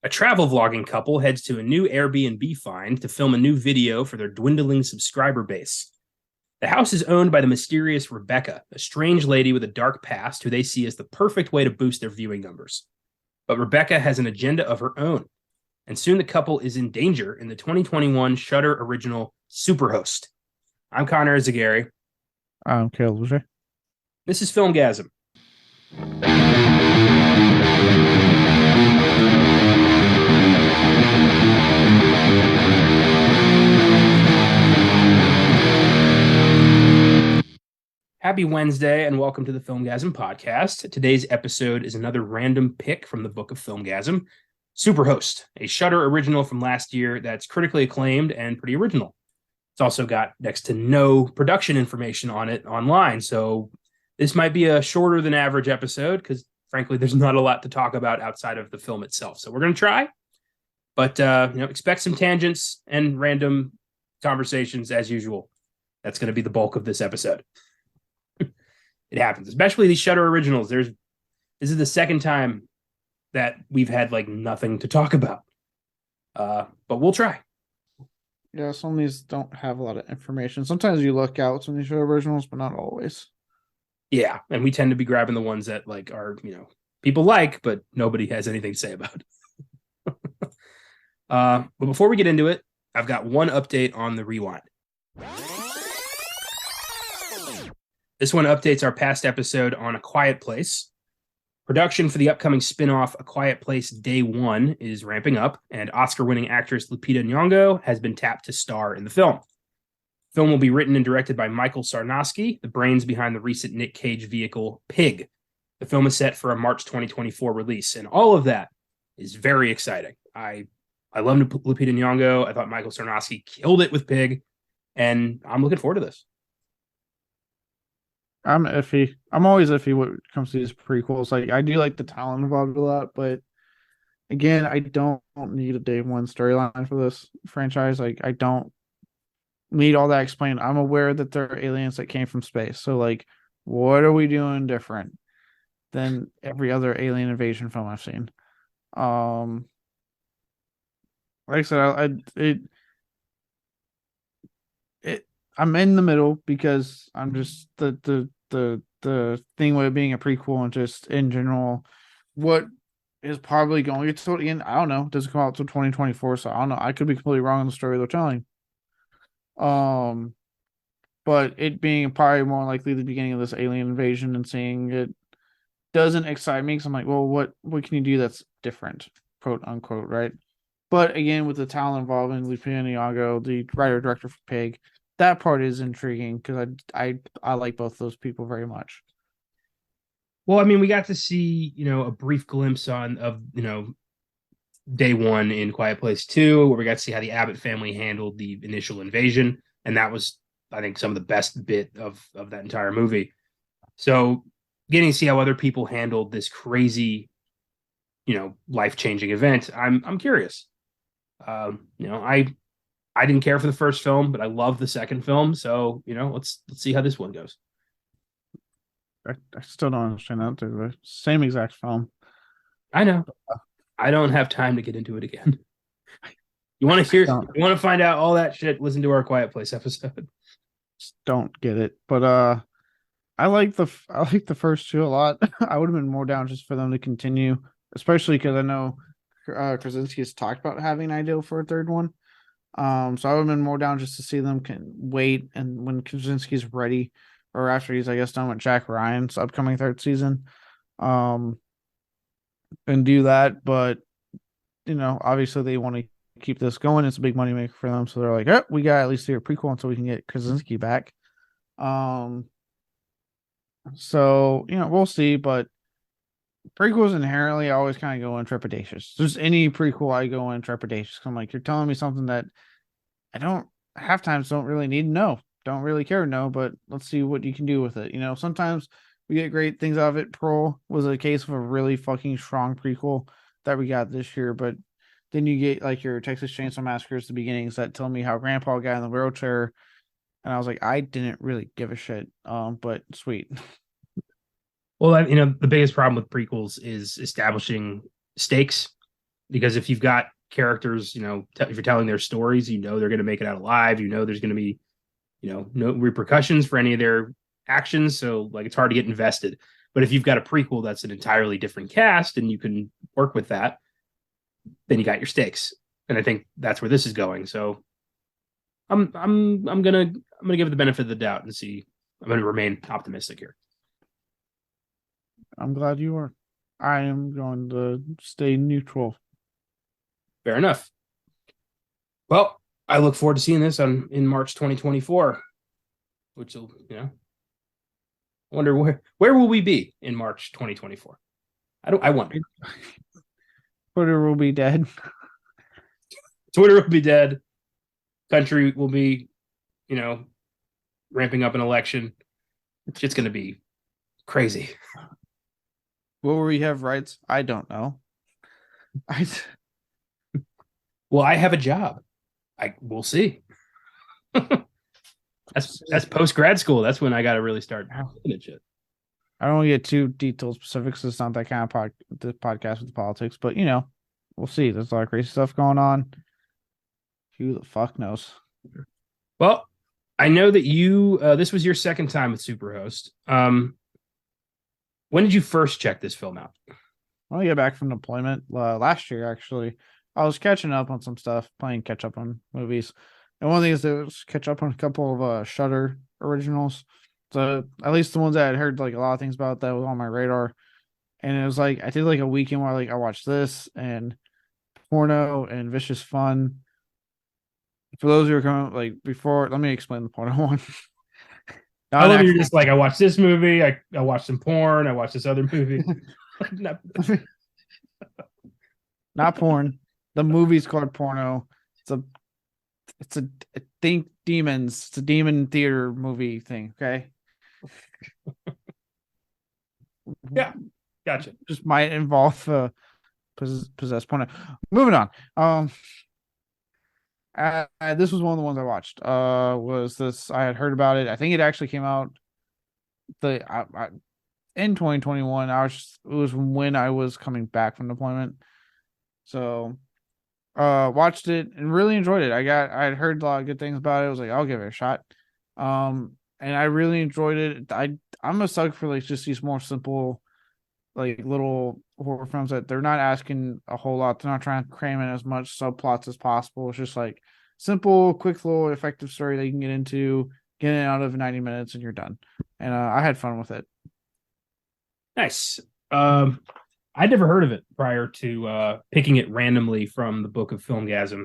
A travel vlogging couple heads to a new Airbnb find to film a new video for their dwindling subscriber base. The house is owned by the mysterious Rebecca, a strange lady with a dark past who they see as the perfect way to boost their viewing numbers. But Rebecca has an agenda of her own, and soon the couple is in danger in the 2021 Shudder original Superhost. I'm Connor Eyzaguirre. I'm Caleb. This is Filmgazm. Happy Wednesday and welcome to the Filmgazm podcast. Today's episode is another random pick from the book of Filmgazm, Superhost, a Shudder original from last year that's critically acclaimed and pretty original. It's also got next to no production information on it online, so this might be a shorter than average episode because, frankly, there's not a lot to talk about outside of the film itself. So we're going to try, but expect some tangents and random conversations as usual. That's going to be the bulk of this episode. It happens, especially these Shudder originals. This is the second time that we've had like nothing to talk about, but we'll try. Yeah, some of these don't have a lot of information. Sometimes you look out some of these show originals, but not always. Yeah, and we tend to be grabbing the ones that like are people like, but nobody has anything to say about. But before we get into it, I've got one update on the rewind. This one updates our past episode on A Quiet Place. Production for the upcoming spin-off A Quiet Place Day 1 is ramping up, and Oscar-winning actress Lupita Nyong'o has been tapped to star in the film. The film will be written and directed by Michael Sarnoski, the brains behind the recent Nick Cage vehicle Pig. The film is set for a March 2024 release, and all of that is very exciting. I love Lupita Nyong'o. I thought Michael Sarnoski killed it with Pig, and I'm looking forward to this. I'm iffy. I'm always iffy when it comes to these prequels. Like, I do like the talent involved a lot, but again, I don't need a day one storyline for this franchise. Like, I don't need all that explained. I'm aware that there are aliens that came from space. So, like, what are we doing different than every other alien invasion film I've seen? Like I said, I'm in the middle because I'm just the thing with it being a prequel and just in general, what is probably going to get told again. I don't know. It doesn't come out until 2024, so I don't know. I could be completely wrong on the story they're telling. But it being probably more likely the beginning of this alien invasion and seeing it doesn't excite me because I'm like, well, what can you do that's different, quote unquote, right? But again, with the talent involved in Lupita Nyong'o, the writer director for Pig, that part is intriguing because I like both those people very much. Well, I mean, we got to see, a brief glimpse of day one in Quiet Place 2, where we got to see how the Abbott family handled the initial invasion. And that was, I think, some of the best bit of that entire movie. So getting to see how other people handled this crazy, life-changing event, I'm curious. I didn't care for the first film, but I love the second film. So, let's see how this one goes. I still don't understand that. They're the same exact film. I know. I don't have time to get into it again. You want to find out all that shit, listen to our Quiet Place episode. Just don't get it. But I like the first two a lot. I would have been more down just for them to continue, especially because I know Krasinski has talked about having an idea for a third one. So I would have been more down just to see them can wait and when Krasinski's ready, or after he's, I guess, done with Jack Ryan's upcoming third season, and do that. But obviously they want to keep this going. It's a big money maker for them, so they're like, "Oh, we got to at least do a prequel until we can get Krasinski back." So we'll see, but prequels inherently I always kind of go in trepidatious. Just any prequel I go in trepidatious. I'm like, you're telling me something that I don't half times don't really need to know, don't really care to know, but let's see what you can do with it. Sometimes we get great things out of it. Pearl was a case of a really fucking strong prequel that we got this year, but then you get like your Texas Chainsaw Massacres, the beginnings that tell me how Grandpa got in the wheelchair, and I was like, I didn't really give a shit. But sweet. Well, the biggest problem with prequels is establishing stakes because if you've got characters, if you're telling their stories, they're going to make it out alive. There's going to be, no repercussions for any of their actions. So like it's hard to get invested. But if you've got a prequel that's an entirely different cast and you can work with that, then you got your stakes. And I think that's where this is going. So I'm gonna give it the benefit of the doubt and see. I'm gonna remain optimistic here. I'm glad you are. I am going to stay neutral. Fair enough. Well, I look forward to seeing this in March 2024, which will, I wonder where will we be in March 2024? I wonder. Twitter will be dead. Twitter will be dead. Country will be, ramping up an election. It's going to be crazy. Will we have rights? I don't know. Well, I have a job. We'll see. That's post grad school. That's when I got to really start looking at shit. I don't want to get too detailed specifics. It's not that kind of podcast with politics, but we'll see. There's a lot of crazy stuff going on. Who the fuck knows? Well, I know that you. This was your second time with Superhost. When did you first check this film out? When I get back from deployment last year, actually, I was catching up on some stuff, playing catch up on movies, and one of the things that was catch up on a couple of Shudder originals. So at least the ones that I had heard like a lot of things about that was on my radar. And it was like I did like a weekend where I watched this and Porno and Vicious Fun. For those who are coming before, let me explain the Porno one. I love you're just like I watched this movie, I watched some porn, I watched this other movie. Not porn. The movie's called Porno. It's a think demons. It's a demon theater movie thing. Okay. Yeah, gotcha. Just might involve possessed porno. Moving on. This was one of the ones I watched. Was this? I had heard about it. I think it actually came out in 2021. It was when I was coming back from deployment. So, watched it and really enjoyed it. I had heard a lot of good things about it. I was like, I'll give it a shot. And I really enjoyed it. I'm a sucker for just these more simple, little horror films that they're not asking a whole lot. They're not trying to cram in as much subplots as possible. It's just simple, quick, little, effective story that you can get into, get it out of 90 minutes, and you're done. And I had fun with it. Nice. I'd never heard of it prior to picking it randomly from the book of Filmgazm,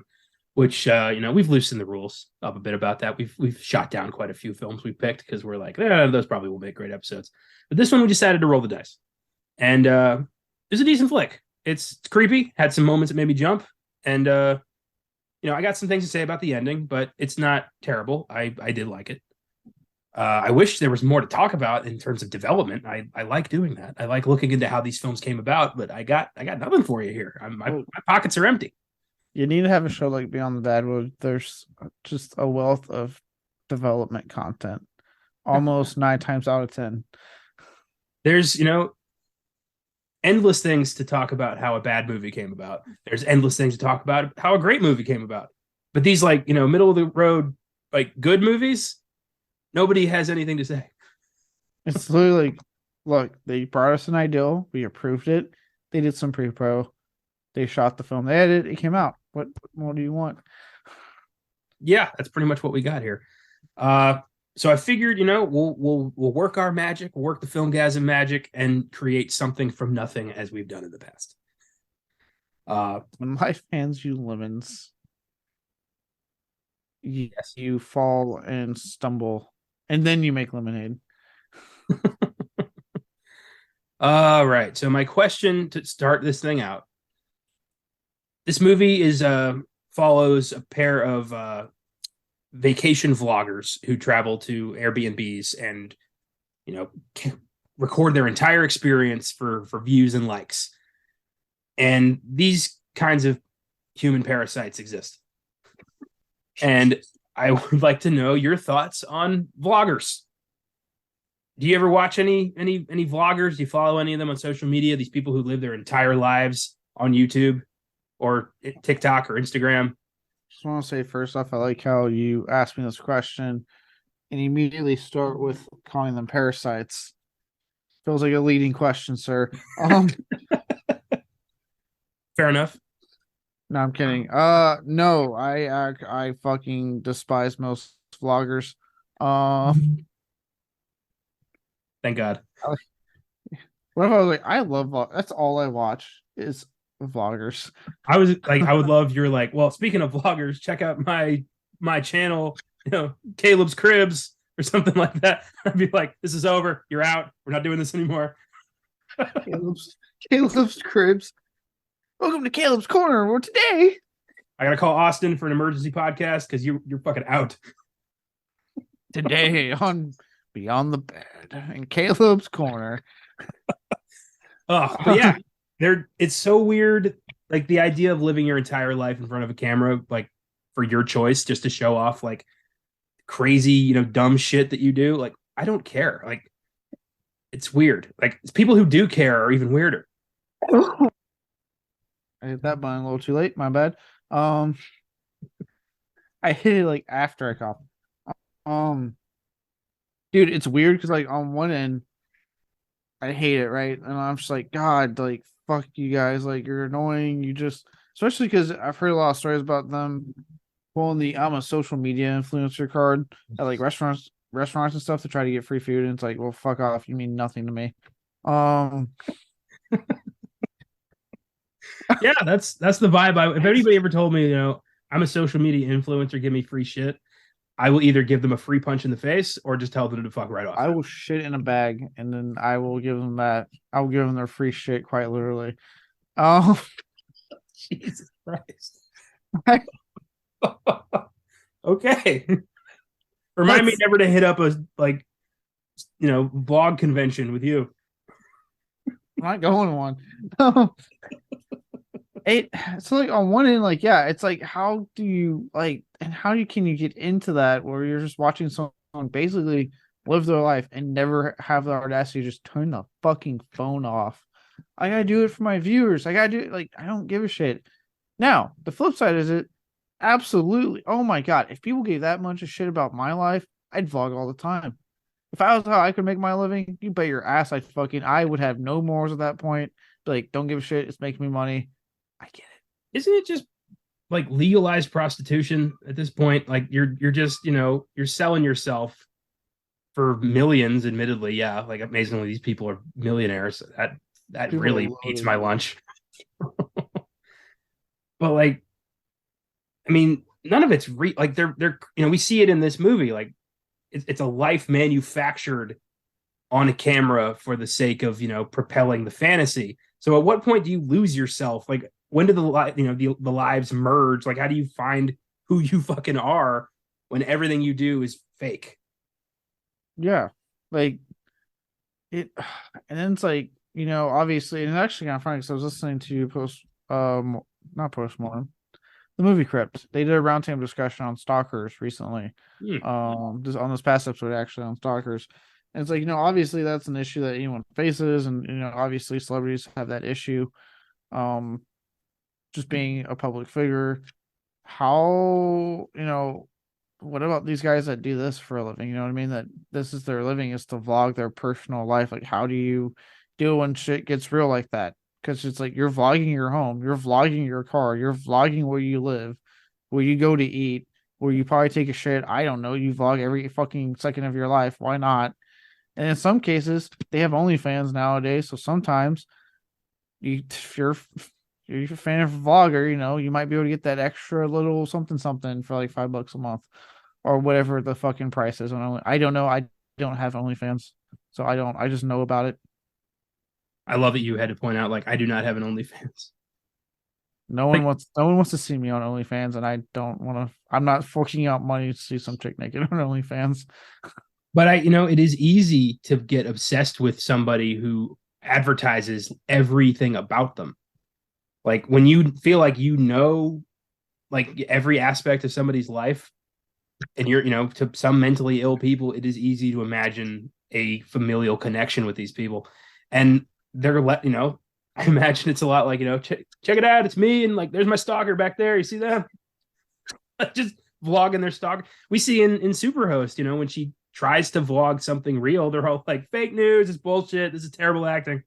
which we've loosened the rules up a bit about that. We've shot down quite a few films we picked because we're like, those probably will make great episodes. But this one we decided to roll the dice. And it was a decent flick. It's creepy, had some moments that made me jump. And I got some things to say about the ending, but it's not terrible. I did like it. I wish there was more to talk about in terms of development. I like doing that. I like looking into how these films came about, but I got nothing for you here. My pockets are empty. You need to have a show like Beyond the Deadwood. There's just a wealth of development content, almost 9 times out of 10. There's endless things to talk about how a bad movie came about. There's endless things to talk about how a great movie came about. But these middle of the road good movies, nobody has anything to say. It's literally look, they brought us an ideal, we approved it, they did some pre-pro, they shot the film, they edited it, came out. What more do you want? Yeah, that's pretty much what we got here. So I figured, we'll work our magic, we'll work the Filmgazm magic, and create something from nothing as we've done in the past. When life hands you lemons, you fall and stumble, and then you make lemonade. All right. So my question to start this thing out: this movie follows a pair of vacation vloggers who travel to Airbnbs and record their entire experience for views and likes. And these kinds of human parasites exist. And I would like to know your thoughts on vloggers. Do you ever watch any vloggers? Do you follow any of them on social media? These people who live their entire lives on YouTube or TikTok or Instagram? Just want to say first off, I like how you asked me this question and immediately start with calling them parasites. Feels like a leading question, sir. Fair enough. No, I'm kidding. No, I fucking despise most vloggers. Thank God. What if I was like, I love that's all I watch is vloggers. I was like, I would love you're like, well, speaking of vloggers, check out my channel, Caleb's Cribs or something like that. I'd be like, this is over. You're out. We're not doing this anymore. Caleb's Cribs. Welcome to Caleb's Corner. Where today I gotta call Austin for an emergency podcast because you're fucking out. today on Beyond the Bed in Caleb's Corner. Oh, but yeah, it's so weird. Like the idea of living your entire life in front of a camera, like for your choice, just to show off like crazy, dumb shit that you do. Like, I don't care. Like, it's weird. Like, people who do care are even weirder. I hit that button a little too late. My bad. I hit it like after I coughed. Dude, it's weird because like on one end, I hate it, right? And I'm just like, God, like fuck you guys, like you're annoying. You just, especially because I've heard a lot of stories about them pulling the I'm a social media influencer card at like restaurants and stuff to try to get free food. And it's like, well, fuck off. You mean nothing to me. Yeah, that's the vibe. If anybody ever told me, I'm a social media influencer, give me free shit, I will either give them a free punch in the face or just tell them to fuck right off. I will shit in a bag and then I will give them that. I will give them their free shit quite literally. Jesus Christ. Okay. Remind me never to hit up a vlog convention with you. I'm not going to one. It's like on one end, like, yeah, it's like how do you like and can you get into that where you're just watching someone basically live their life and never have the audacity to just turn the fucking phone off. I gotta do it for my viewers. I gotta do it, like, I don't give a shit. Now, the flip side is it absolutely, oh my god, if people gave that much of shit about my life, I'd vlog all the time. If I was how I could make my living, you bet your ass I would have no morals at that point. Like, don't give a shit, it's making me money. I get it. Isn't it just like legalized prostitution at this point? Like you're just, you're selling yourself for millions, admittedly. Yeah. Like amazingly, these people are millionaires. That people really eats my lunch. But like, I mean, none of it's like they're, we see it in this movie. Like it's a life manufactured on a camera for the sake of, propelling the fantasy. So at what point do you lose yourself? Like, when do the lives merge? Like, how do you find who you fucking are when everything you do is fake? Yeah, like it, and then it's like, obviously, and actually kind of funny because I was listening to not Postmortem, the movie Crypt. They did a roundtable discussion on stalkers recently. Just on this past episode, actually, on stalkers. And it's like, obviously that's an issue that anyone faces, and obviously celebrities have that issue. Just being a public figure. How, what about these guys that do this for a living? You know what I mean? That this is their living, is to vlog their personal life. Like, how do you deal when shit gets real like that? Because it's like you're vlogging your home, you're vlogging your car, you're vlogging where you live, where you go to eat, where you probably take a shit. I don't know. You vlog every fucking second of your life. Why not? And in some cases, they have OnlyFans nowadays. So sometimes if you're a fan of a vlogger, you might be able to get that extra little something for like $5 a month or whatever the fucking price is. I don't know. I don't have OnlyFans, so I just know about it. I love that you had to point out, like, I do not have an OnlyFans. No one wants to see me on OnlyFans, and I don't want to. I'm not forking out money to see some chick naked on OnlyFans. But it is easy to get obsessed with somebody who advertises everything about them. Like when you feel like like every aspect of somebody's life, and you're, to some mentally ill people, it is easy to imagine a familial connection with these people. And they're I imagine it's a lot like, check it out, it's me, and like there's my stalker back there. You see that? Just vlogging their stalker. We see in Superhost, when she tries to vlog something real, they're all like fake news, it's bullshit, this is terrible acting.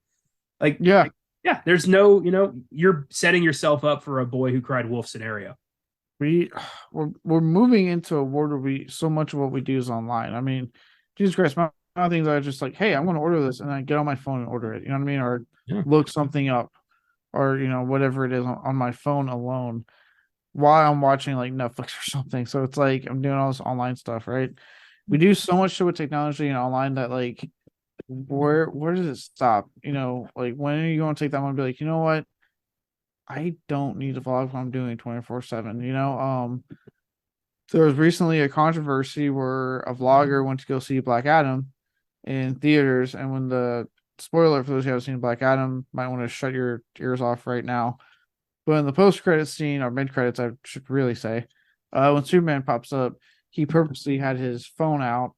Like, Yeah. Yeah, there's no, you're setting yourself up for a boy who cried wolf scenario. We're moving into a world where so much of what we do is online. I mean, Jesus Christ, my things are just like, hey, I'm going to order this, and I get on my phone and order it. You know what I mean? Or look something up, or whatever it is on my phone alone while I'm watching like Netflix or something. So it's like I'm doing all this online stuff, right? We do so much shit with technology and online that like, where does it stop? Like when are you going to take that one and be like, you know what? I don't need to vlog what I'm doing 24/7. There was recently a controversy where a vlogger went to go see Black Adam in theaters, and when the spoiler for those who haven't seen Black Adam, might want to shut your ears off right now. But in the post-credit scene, or mid-credits, I should really say, when Superman pops up, he purposely had his phone out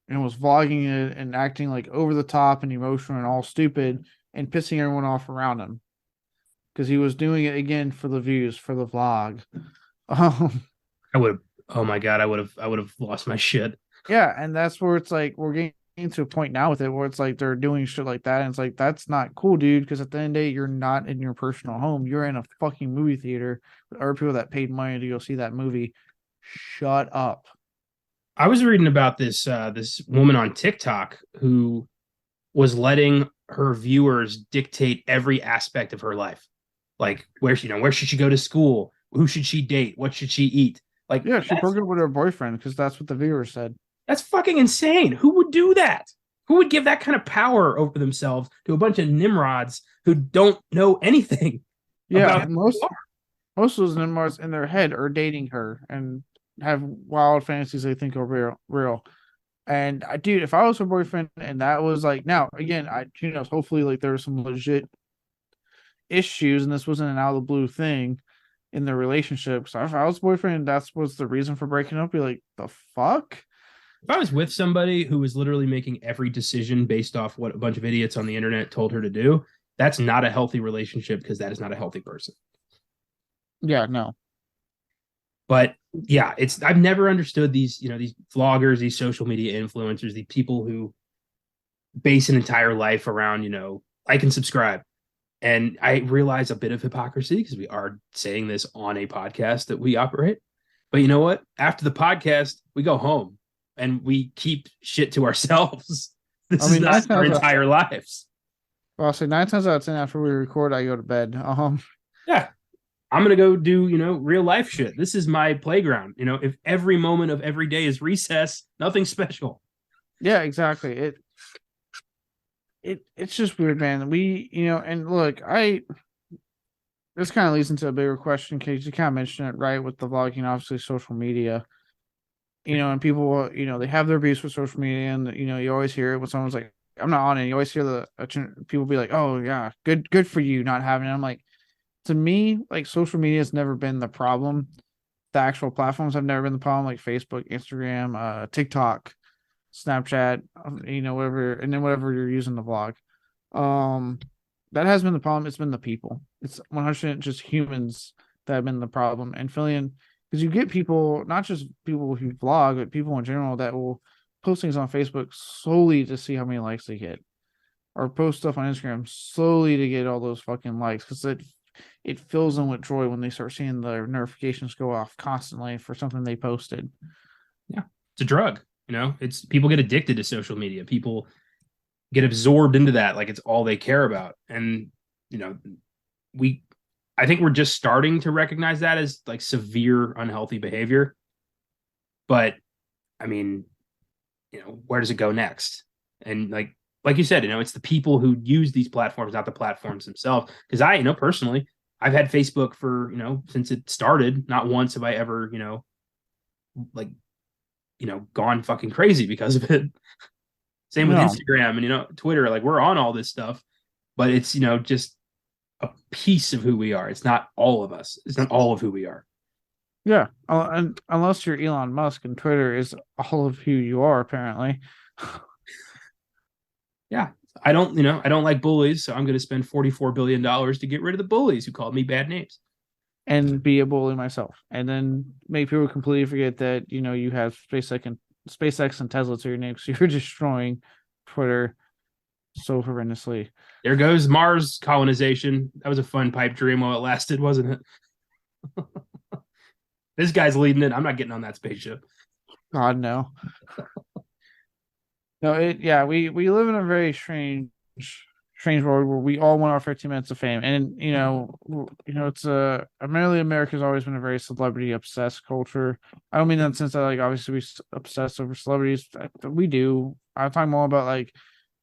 and was vlogging it and acting like over the top and emotional and all stupid and pissing everyone off around him because he was doing it again for the views, for the vlog. I would have, oh my God, I would have lost my shit. Yeah, and that's where it's like we're getting to a point now with it where it's like they're doing shit like that, and it's like that's not cool, dude. Because at the end of the day, you're not in your personal home. You're in a fucking movie theater with other people that paid money to go see that movie. Shut up. I was reading about this woman on TikTok who was letting her viewers dictate every aspect of her life, like where should she go to school, who should she date, what should she eat. Like, yeah, she broke up with her boyfriend because that's what the viewers said. That's fucking insane. Who would do that? Who would give that kind of power over themselves to a bunch of nimrods who don't know anything? Yeah, most of those nimrods in their head are dating her and have wild fantasies they think are real. And dude, if I was her boyfriend and that was like, now again, hopefully like there were some legit issues and this wasn't an out of the blue thing in their relationship. So if I was boyfriend and that was the reason for breaking up, be like, the fuck? If I was with somebody who was literally making every decision based off what a bunch of idiots on the internet told her to do, that's not a healthy relationship because that is not a healthy person. Yeah, no. But yeah, I've never understood these vloggers, these social media influencers, these people who base an entire life around, like and subscribe. And I realize a bit of hypocrisy because we are saying this on a podcast that we operate. But you know what? After the podcast, we go home and we keep shit to ourselves. This is not our entire lives. Well, I'll say 9 times out of 10 after we record, I go to bed. Yeah. I'm going to go do, real life shit. This is my playground. If every moment of every day is recess, nothing special. Yeah, exactly. It's just weird, man. We, and look, this kind of leads into a bigger question because you kind of mentioned it, right? With the vlogging, obviously social media, and people, they have their beefs with social media, and you always hear it when someone's like, I'm not on it. You always hear the people be like, oh yeah, good for you not having it. I'm like, to me, like social media has never been the problem. The actual platforms have never been the problem, like Facebook, Instagram, TikTok, Snapchat, whatever, and then whatever you're using to vlog. That has been the problem. It's been the people. It's 100% just humans that have been the problem. And filling, because you get people, not just people who vlog, but people in general that will post things on Facebook solely to see how many likes they get, or post stuff on Instagram solely to get all those fucking likes, because it fills them with joy when they start seeing their notifications go off constantly for something they posted. Yeah, it's a drug. It's people get addicted to social media. People get absorbed into that like it's all they care about. And I think we're just starting to recognize that as like severe unhealthy behavior. But I mean, where does it go next? And like you said, it's the people who use these platforms, not the platforms themselves. Because I, personally, I've had Facebook for, since it started. Not once have I ever, gone fucking crazy because of it. Same with Instagram and, Twitter. Like, we're on all this stuff, but it's, just a piece of who we are. It's not all of us. It's not all of who we are. Yeah. And unless you're Elon Musk and Twitter is all of who you are, apparently. Yeah. I don't, I don't like bullies, so I'm going to spend $44 billion to get rid of the bullies who called me bad names. and be a bully myself, and then make people completely forget that you have SpaceX and Tesla to your name, so you're destroying Twitter so horrendously. There goes Mars colonization. That was a fun pipe dream while it lasted, wasn't it? This guy's leading it. I'm not getting on that spaceship. God no. No, yeah, we live in a very strange world where we all want our 15 minutes of fame, and it's apparently America's always been a very celebrity obsessed culture. I don't mean that in the sense that like obviously we obsess over celebrities. We do. I'm talking more about like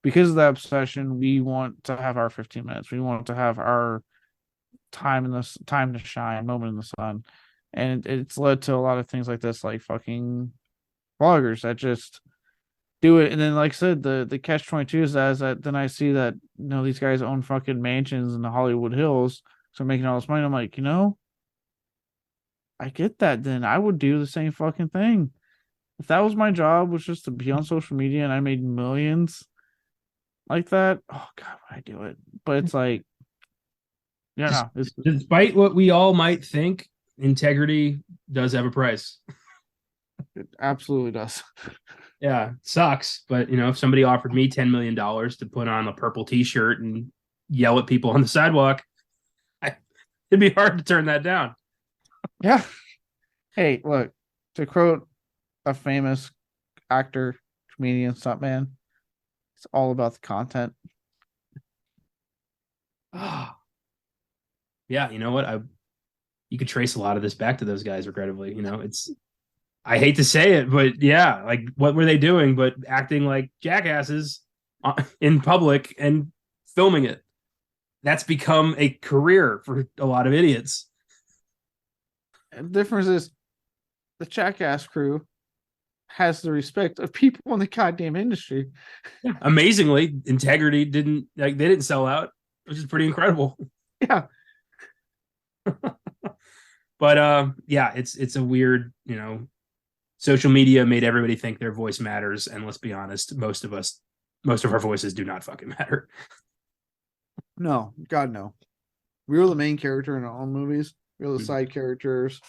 because of that obsession, we want to have our 15 minutes. We want to have our time to shine, moment in the sun, and it's led to a lot of things like this, like fucking vloggers that just do it. And then like I said, the catch 22 is that then I see that these guys own fucking mansions in the Hollywood Hills, so making all this money. I'm like, I get that. Then I would do the same fucking thing if that was my job, was just to be on social media and I made millions like that. Oh god, would I do it? But it's like, Despite what we all might think, integrity does have a price. it absolutely does. Yeah, sucks. But if somebody offered me $10 million to put on a purple T-shirt and yell at people on the sidewalk, it'd be hard to turn that down. Yeah. Hey, look, to quote a famous actor, comedian, stuntman, it's all about the content. Yeah, you know what? You could trace a lot of this back to those guys, regrettably. I hate to say it, but yeah, like what were they doing but acting like jackasses in public and filming it? That's become a career for a lot of idiots. The difference is the jackass crew has the respect of people in the goddamn industry. Yeah. Amazingly, integrity they didn't sell out, which is pretty incredible. Yeah. But yeah, it's a weird, social media made everybody think their voice matters, and let's be honest, most of our voices do not fucking matter. No, God no. We were the main character in our own movies. We were the side characters.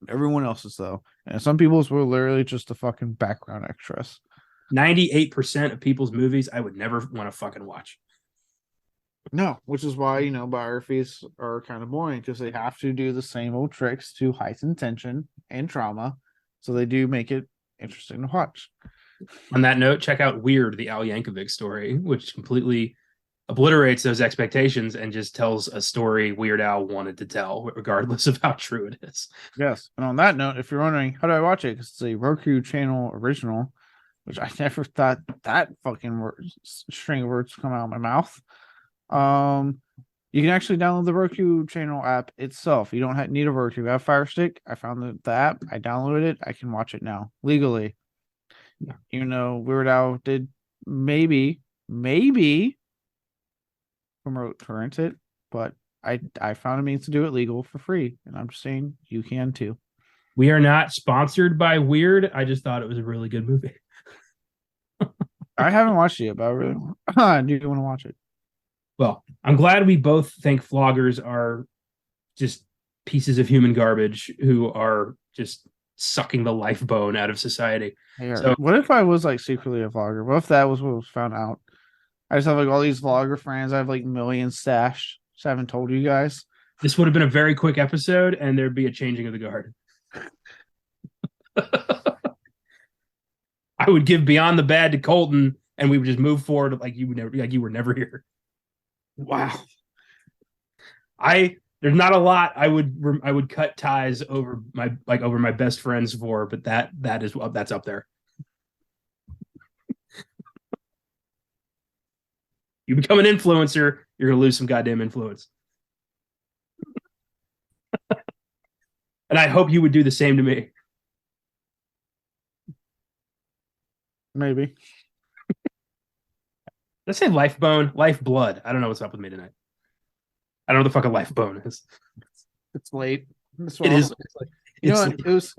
Everyone else's though, and some people's were literally just the fucking background extras. 98% of people's movies I would never want to fucking watch. No, which is why biographies are kind of boring, because they have to do the same old tricks to heighten tension and trauma, so they do make it interesting to watch. On that note, check out Weird, the Al Yankovic story, which completely obliterates those expectations and just tells a story Weird Al wanted to tell, regardless of how true it is. Yes, and on that note, if you're wondering how do I watch it, because it's a Roku channel original, which I never thought that fucking string of words come out of my mouth. You can actually download the Roku channel app itself. You don't need a Roku. I have Fire Stick. I found the app. I downloaded it. I can watch it now legally. Yeah. Weird Al did maybe promote torrent it, but I found a means to do it legal for free, and I'm just saying you can too. We are not sponsored by Weird. I just thought it was a really good movie. I haven't watched it yet, but I do want to watch it. Well, I'm glad we both think vloggers are just pieces of human garbage who are just sucking the life bone out of society. So, what if I was like secretly a vlogger? What if that was what was found out? I just have like all these vlogger friends. I have like millions stashed. Just haven't told you guys. This would have been a very quick episode, and there'd be a changing of the guard. I would give Beyond the Bad to Colton, and we would just move forward like you were never here. Wow. There's not a lot I would cut ties over my best friends for, but that's up there. You become an influencer, you're gonna lose some goddamn influence. And I hope you would do the same to me. Maybe. Let's say lifeblood. I don't know what's up with me tonight. I don't know what the fuck a lifebone is. It's late. It is.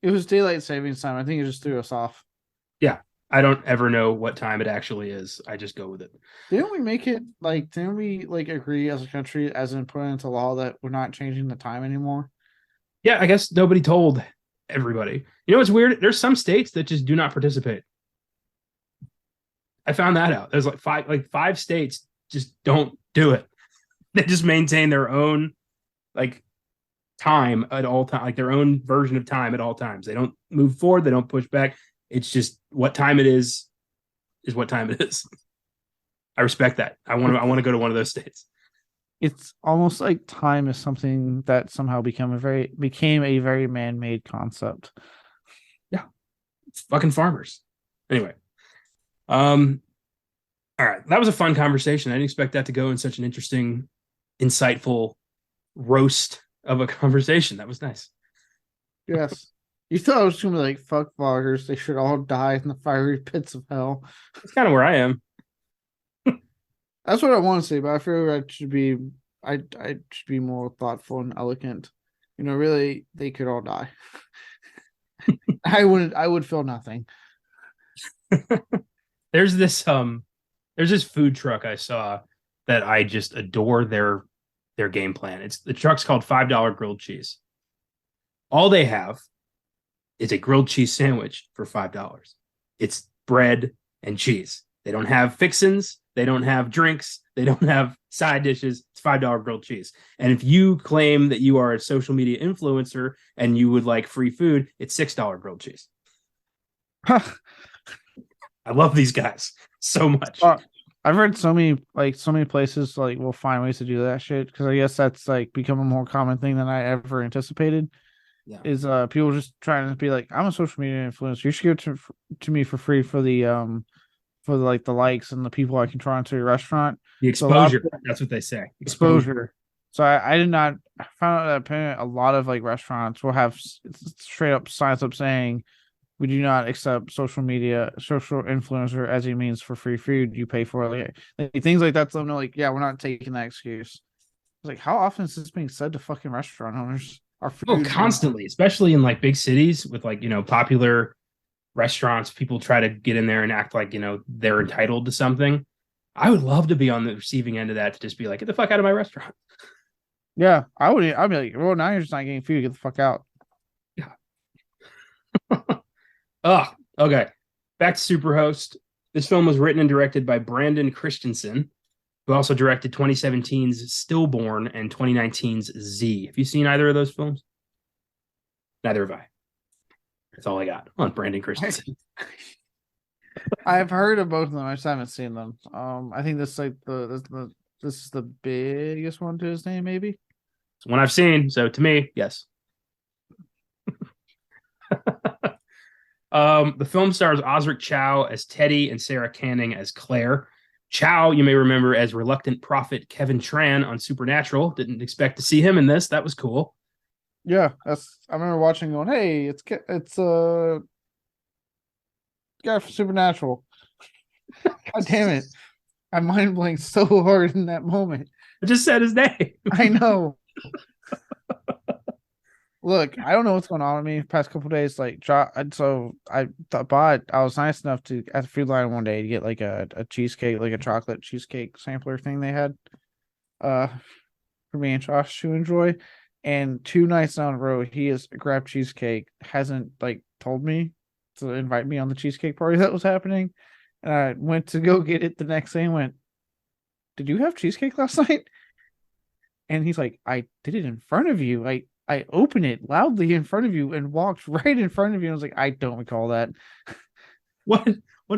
It was daylight savings time. I think it just threw us off. Yeah, I don't ever know what time it actually is. I just go with it. Didn't we make it like? Didn't we like agree as a country, as in put into law, that we're not changing the time anymore? Yeah, I guess nobody told everybody. You know what's weird? There's some states that just do not participate. I found that out. There's like five states just don't do it. They just maintain their own like time at all time, like their own version of time at all times. They don't move forward. They don't push back. It's just what time it is what time it is. I respect that. I want to go to one of those states. It's almost like time is something that somehow became a very man-made concept. Yeah, it's fucking farmers. Anyway, all right, that was a fun conversation. I didn't expect that to go in such an interesting, insightful roast of a conversation. That was nice. Yes. You thought I was gonna be like, fuck vloggers, they should all die in the fiery pits of hell. That's kind of where I am. That's what I want to say, but I feel like I should be more thoughtful and elegant. Really, they could all die. I would feel nothing. There's this food truck I saw that I just adore their game plan. The truck's called $5 grilled cheese. All they have is a grilled cheese sandwich for $5. It's bread and cheese. They don't have fixins. They don't have drinks. They don't have side dishes. It's $5 grilled cheese. And if you claim that you are a social media influencer and you would like free food, it's $6 grilled cheese. I love these guys so much. I've heard so many places like will find ways to do that shit, because I guess that's like become a more common thing than I ever anticipated. Yeah. Is people just trying to be like, I'm a social media influencer. You should give it to me for free for like the likes and the people I can draw into your restaurant. The exposure. That's what they say. Exposure. So I did not I found out that apparently a lot of like restaurants will have straight up signs up saying, we do not accept social influencer as a means for free food. You pay for it. Like, things like that. So I'm like, yeah, we're not taking that excuse. It's like, how often is this being said to fucking restaurant owners? Constantly, especially in like big cities with like, popular restaurants. People try to get in there and act like, they're entitled to something. I would love to be on the receiving end of that, to just be like, get the fuck out of my restaurant. Yeah, I'd be like, well, now you're just not getting food. Get the fuck out. Yeah. Oh, okay. Back to Superhost. This film was written and directed by Brandon Christensen, who also directed 2017's Stillborn and 2019's Z. Have you seen either of those films? Neither have I. That's all I got on Brandon Christensen. I've heard of both of them. I just haven't seen them. I think this is like this is the biggest one to his name, maybe. It's one I've seen. So to me, yes. The film stars Osric Chow as Teddy and Sarah Canning as Claire. Chow, you may remember as reluctant prophet Kevin Tran on Supernatural. Didn't expect to see him in this. That was cool. Yeah, I remember watching going, hey, it's guy from Supernatural. God damn it. I mind blanked so hard in that moment. I just said his name. I know. Look, I don't know what's going on with me the past couple of days. Like, so I was nice enough to at the food line one day to get like a cheesecake, like a chocolate cheesecake sampler thing they had, for me and Josh to enjoy. And 2 nights down the road, he has grabbed cheesecake, hasn't like told me to invite me on the cheesecake party that was happening. And I went to go get it the next day and went, did you have cheesecake last night? And he's like, I did it in front of you. I opened it loudly in front of you and walked right in front of you. I was like, I don't recall that. What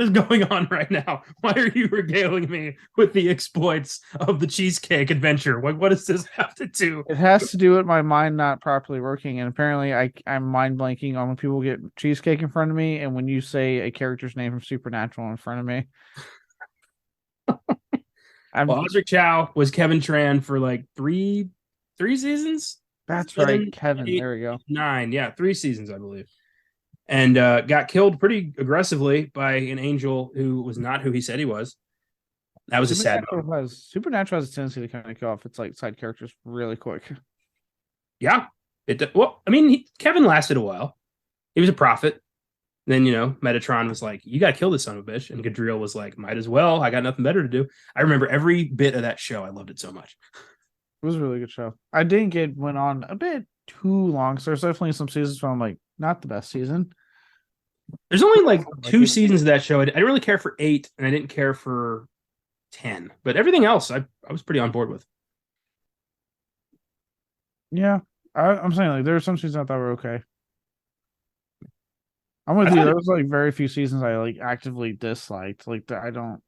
is going on right now? Why are you regaling me with the exploits of the cheesecake adventure? What does this have to do? It has to do with my mind not properly working. And apparently I'm mind blanking on when people get cheesecake in front of me and when you say a character's name from Supernatural in front of me. Osric Chow was Kevin Tran for like three seasons. That's right, Kevin. There we go. 9, yeah, 3 seasons, I believe. And got killed pretty aggressively by an angel who was not who he said he was. That was a sad moment. Supernatural has a tendency to kind of kill off its like side characters really quick. Yeah. Kevin lasted a while. He was a prophet. Then, Metatron was like, "You got to kill this son of a bitch," and Gadriel was like, "Might as well. I got nothing better to do." I remember every bit of that show. I loved it so much. It was a really good show. I think it went on a bit too long. So there's definitely some seasons where I'm like, not the best season. There's only like Like two seasons of that show. I didn't really care for 8, and I didn't care for 10, but everything else I was pretty on board with. Yeah, I'm saying like there were some seasons I thought were okay. I'm I with you. thought There was like very few seasons I like actively disliked. Like I don't.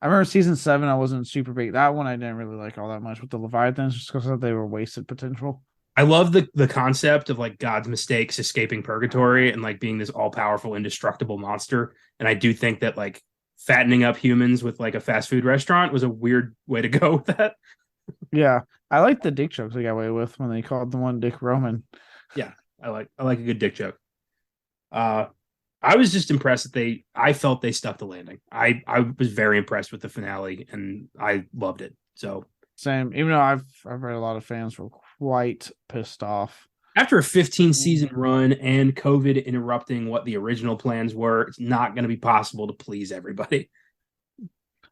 I remember season 7. I wasn't super big. That one I didn't really like all that much with the Leviathans, just because they were wasted potential. I love the concept of like God's mistakes escaping purgatory and like being this all powerful, indestructible monster. And I do think that like fattening up humans with like a fast food restaurant was a weird way to go with that. Yeah, I like the dick jokes they got away with when they called the one Dick Roman. Yeah, I like a good dick joke. Uh, I was just impressed that I felt they stuck the landing. I was very impressed with the finale and I loved it. So Same, even though I've read a lot of fans were quite pissed off. after a 15 season run and COVID interrupting what the original plans were, it's not going to be possible to please everybody.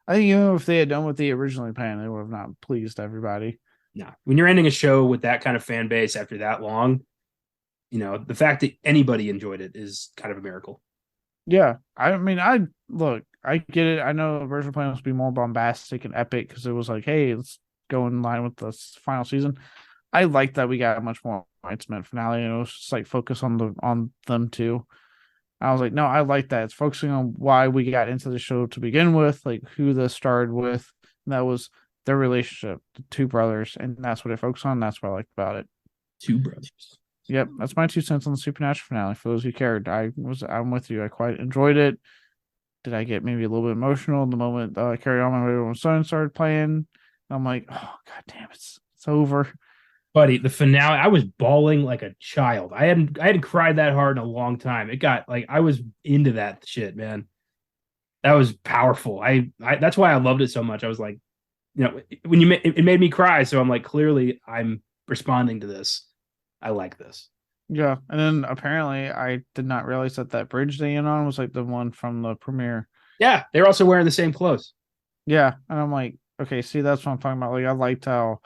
I think even if they had done what they originally planned, they would have not pleased everybody. No, when you're ending a show with that kind of fan base after that long, the fact that anybody enjoyed it is kind of a miracle. Yeah, I mean, I look, I get it. I know the original plan was to be more bombastic and epic because it was like, hey, let's go in line with the final season. I like that we got a much more intimate finale, and it was just like focus on them too. I was like, no, I like that. It's focusing on why we got into the show to begin with, like who this started with. And that was their relationship, the two brothers, and that's what it focused on. That's what I liked about it. Two brothers. Yep, that's my 2 cents on the Supernatural finale. For those who cared, I'm with you. I quite enjoyed it. Did I get maybe a little bit emotional the moment Carry On My Way when Sun started playing? And I'm like, oh god damn, it's over. Buddy, the finale, I was bawling like a child. I hadn't cried that hard in a long time. It got like I was into that shit, man. That was powerful. I that's why I loved it so much. I was like, when it made me cry. So I'm like, clearly I'm responding to this. I like this. Yeah, and then apparently I did not realize that bridge they in on was like the one from the premiere. Yeah, they're also wearing the same clothes. Yeah, and I'm like, okay, see, that's what I'm talking about. Like, I liked how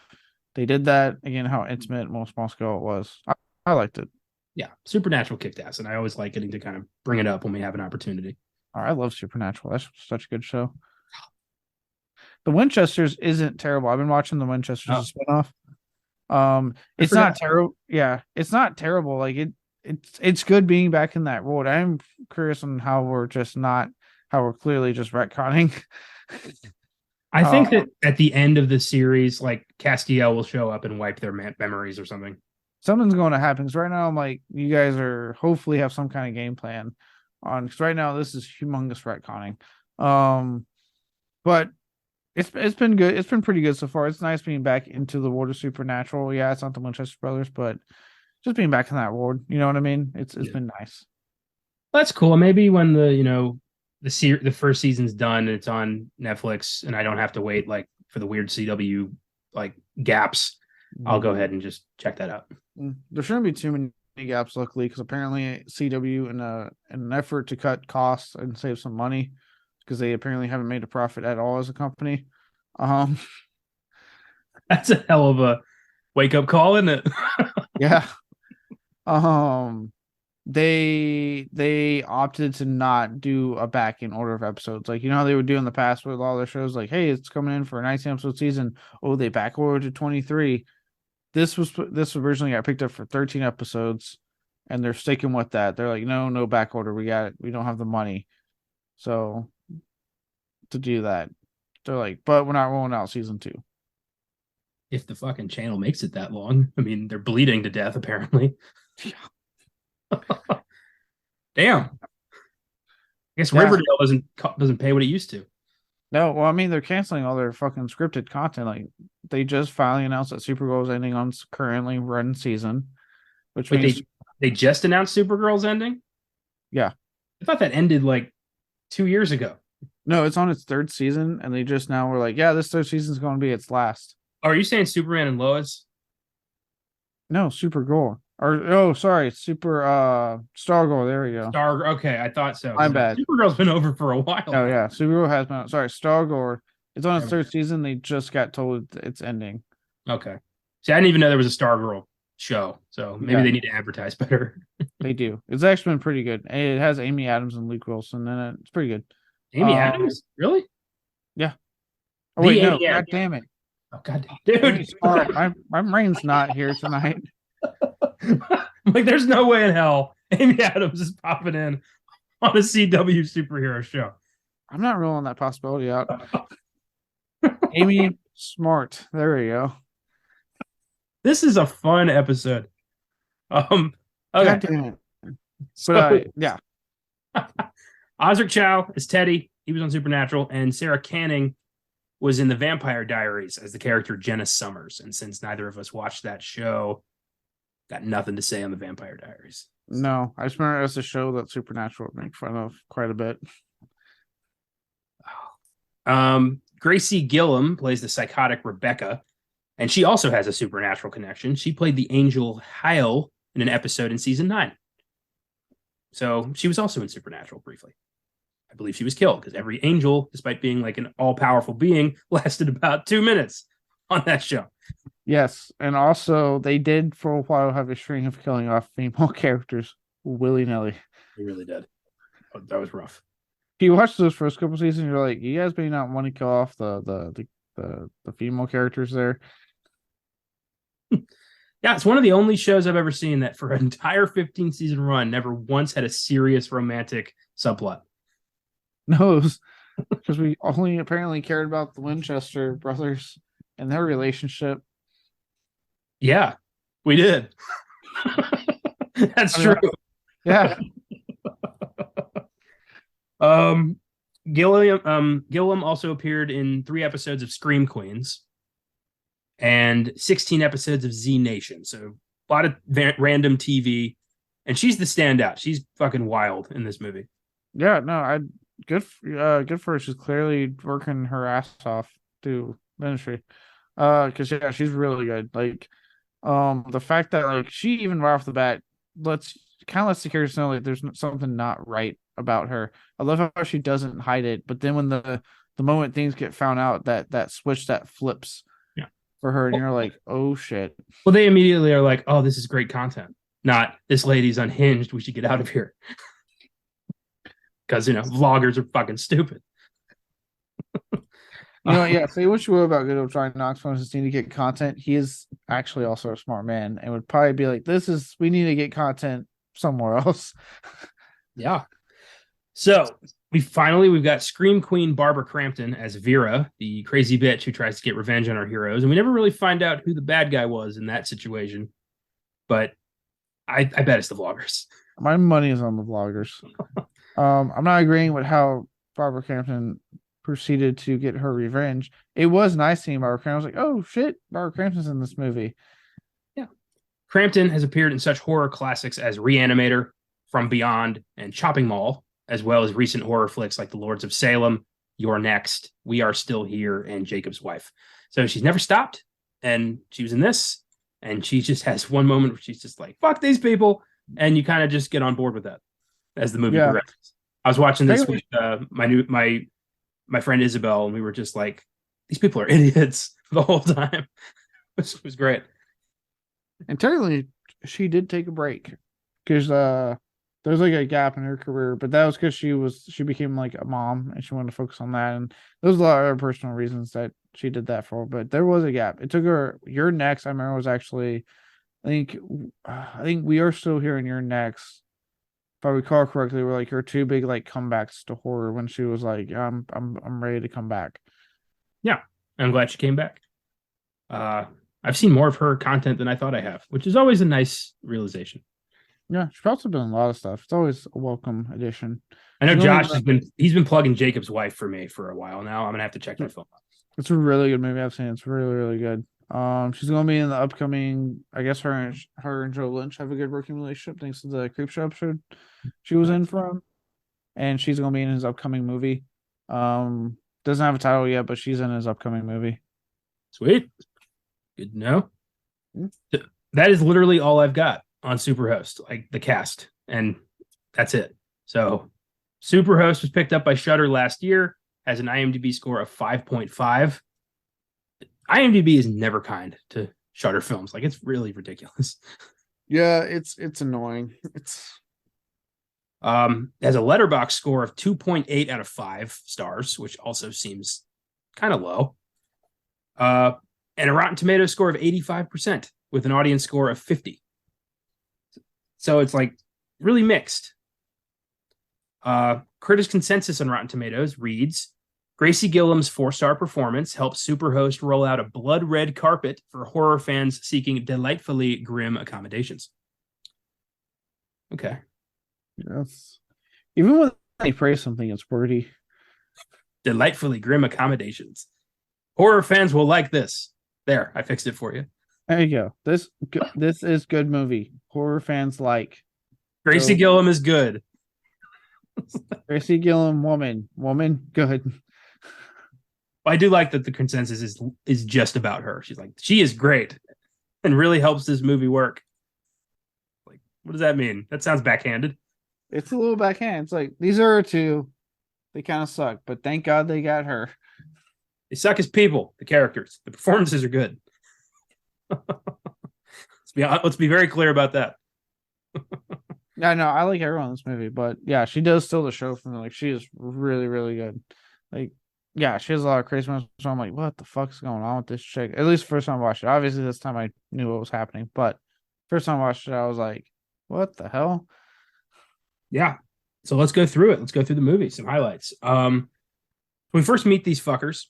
they did that again, how intimate, most small scale it was. I liked it. Yeah, Supernatural kicked ass, and I always like getting to kind of bring it up when we have an opportunity. I love Supernatural. That's such a good show. The Winchesters isn't terrible. I've been watching The Winchesters as a spinoff. It's not terrible. Yeah, it's not terrible. Like it's good being back in that world. I'm curious on how we're clearly just retconning. I think that at the end of the series, like Castiel will show up and wipe their memories or something. Something's going to happen. Because right now, I'm like, you guys are hopefully have some kind of game plan on. Because right now, this is humongous retconning. But it's been good. It's been pretty good so far. It's nice being back into the world of Supernatural. Yeah, it's not the Winchester Brothers, but just being back in that world. You know what I mean? It's been nice. That's cool. Maybe when the first season's done and it's on Netflix and I don't have to wait like for the weird CW like gaps, I'll go ahead and just check that out. There shouldn't be too many gaps, luckily, because apparently CW in an effort to cut costs and save some money, because they apparently haven't made a profit at all as a company. That's a hell of a wake up call, isn't it? Yeah. They opted to not do a back in order of episodes. Like, you know how they would do in the past with all their shows, like, hey, it's coming in for a 19 episode season. Oh, they back ordered to 23. This originally got picked up for 13 episodes, and they're sticking with that. They're like, no back order. We don't have the money. So to do that, they're like, but we're not rolling out season 2. If the fucking channel makes it that long, I mean, they're bleeding to death apparently. Damn. I guess Riverdale doesn't pay what it used to. No, well, I mean, they're canceling all their fucking scripted content. Like, they just finally announced that Supergirl is ending on currently run season, which means they just announced Supergirl's ending. Yeah, I thought that ended like 2 years ago. No, it's on its 3rd season, and they just now were like, yeah, this 3rd season is going to be its last. Oh, are you saying Superman and Lois? No, Supergirl. Or sorry, Stargirl. There we go. Star. Okay, I thought so. My 'Cause bad. Supergirl's been over for a while Oh now. yeah, Supergirl has been. Sorry, Stargirl. It's on its Okay. third season. They just got told it's ending. Okay. See, I didn't even know there was a Stargirl show, so maybe Yeah, they need to advertise better. they do. It's actually been pretty good. It has Amy Adams and Luke Wilson, and it's pretty good. Amy Adams, really? Yeah. Oh The wait, no. Amy God Adams. damn it. Oh god, Amy dude. Smart. My brain's not here tonight. Like, there's no way in hell Amy Adams is popping in on a CW superhero show. I'm not ruling that possibility out. Amy Smart. There we go. This is a fun episode. Okay. God damn it. So, But yeah. Osric Chow is Teddy. He was on Supernatural, and Sarah Canning was in the Vampire Diaries as the character Jenna Summers. And since neither of us watched that show, got nothing to say on the Vampire Diaries. No, I just remember it as a show that Supernatural would make fun of quite a bit. Gracie Gillum plays the psychotic Rebecca, and she also has a supernatural connection. She played the angel Hyle in an episode in season 9. So she was also in Supernatural briefly. I believe she was killed because every angel, despite being like an all-powerful being, lasted about 2 minutes on that show. Yes, and also they did for a while have a string of killing off female characters willy-nilly. They really did. That was rough. If you watch those first couple seasons, you're like, you guys may not want to kill off the female characters there. Yeah, it's one of the only shows I've ever seen that for an entire 15 season run never once had a serious romantic subplot. No, because we only apparently cared about the Winchester brothers and their relationship. Yeah, we did. That's true. Yeah. Gilliam also appeared in 3 episodes of Scream Queens and 16 episodes of Z Nation. So a lot of random TV, and she's the standout. She's fucking wild in this movie. Yeah, no, good for her. She's clearly working her ass off to ministry. Because yeah, she's really good. Like, the fact that like she even right off the bat lets the characters know like there's something not right about her. I love how she doesn't hide it, but then when the moment things get found out, that switch that flips for her, and you're like, oh shit. Well, they immediately are like, oh, this is great content. Not this lady's unhinged. We should get out of here. Because, vloggers are fucking stupid. Yeah, say what you will about good old Johnny Knoxville just need to get content. He is actually also a smart man and would probably be like, we need to get content somewhere else. Yeah. So we've got Scream Queen Barbara Crampton as Vera, the crazy bitch who tries to get revenge on our heroes. And we never really find out who the bad guy was in that situation. But I bet it's the vloggers. My money is on the vloggers. I'm not agreeing with how Barbara Crampton proceeded to get her revenge. It was nice seeing Barbara Crampton. I was like, oh shit, Barbara Crampton's in this movie. Yeah. Crampton has appeared in such horror classics as Reanimator, From Beyond, and Chopping Mall, as well as recent horror flicks like The Lords of Salem, You're Next, We Are Still Here, and Jacob's Wife. So she's never stopped, and she was in this, and she just has one moment where she's just like, fuck these people, and you kind of just get on board with that as the movie progresses. I was watching this with my friend Isabel, and we were just like, these people are idiots the whole time. It was great. And technically, she did take a break because there's like a gap in her career, but that was because she became like a mom and she wanted to focus on that. And there's a lot of other personal reasons that she did that for, but there was a gap. It took her. Your Next, I remember, was actually, I think We Are Still Here and Your Next, if I recall correctly, were like her 2 big like comebacks to horror when she was like, I'm ready to come back. Yeah, I'm glad she came back. I've seen more of her content than I thought I have, which is always a nice realization. Yeah, she's also been in a lot of stuff. It's always a welcome addition. I know Josh he's been plugging Jacob's Wife for me for a while now. I'm gonna have to check that film out. It's a really good movie. I've seen it. It's really, really good. She's gonna be in the upcoming. I guess her and Joe Lynch have a good working relationship thanks to the Creepshow episode she was in from, and she's gonna be in his upcoming movie. Doesn't have a title yet, but she's in his upcoming movie. Sweet, good to know. that is literally all I've got on Superhost, like the cast, and that's it. So Superhost was picked up by Shudder last year, has an IMDb score of 5.5. IMDb is never kind to Shudder films. Like, it's really ridiculous. Yeah, it's annoying. It's Has a letterbox score of 2.8 out of 5 stars, which also seems kind of low. And a Rotten Tomatoes score of 85% with an audience score of 50. So it's like really mixed. Critics' consensus on Rotten Tomatoes reads, Gracie Gillam's 4-star performance helps Superhost roll out a blood red carpet for horror fans seeking delightfully grim accommodations. Okay. yes. Even when they praise something, it's wordy. Delightfully grim accommodations. Horror fans will like this. There, I fixed it for you. There you go. This is good movie. Horror fans like. Gracie So- Gillam is good. Gracie Gillam, woman, good. I do like that the consensus is just about her. She's like, she is great and really helps this movie work. Like, what does that mean? That sounds backhanded. It's a little backhand. It's like these are two. They kind of suck, but thank God they got her. They suck as people, the characters. The performances are good. Let's be very clear about that. Yeah, no, I like everyone in this movie, but yeah, she does steal the show from me. Like, she is really, really good. Like, yeah, she has a lot of crazy moments. So I'm like, what the fuck's going on with this chick? At least first time I watched it. Obviously, this time I knew what was happening, but first time I watched it, I was like, what the hell? Yeah. So let's go through it. Let's go through the movie, some highlights. We first meet these fuckers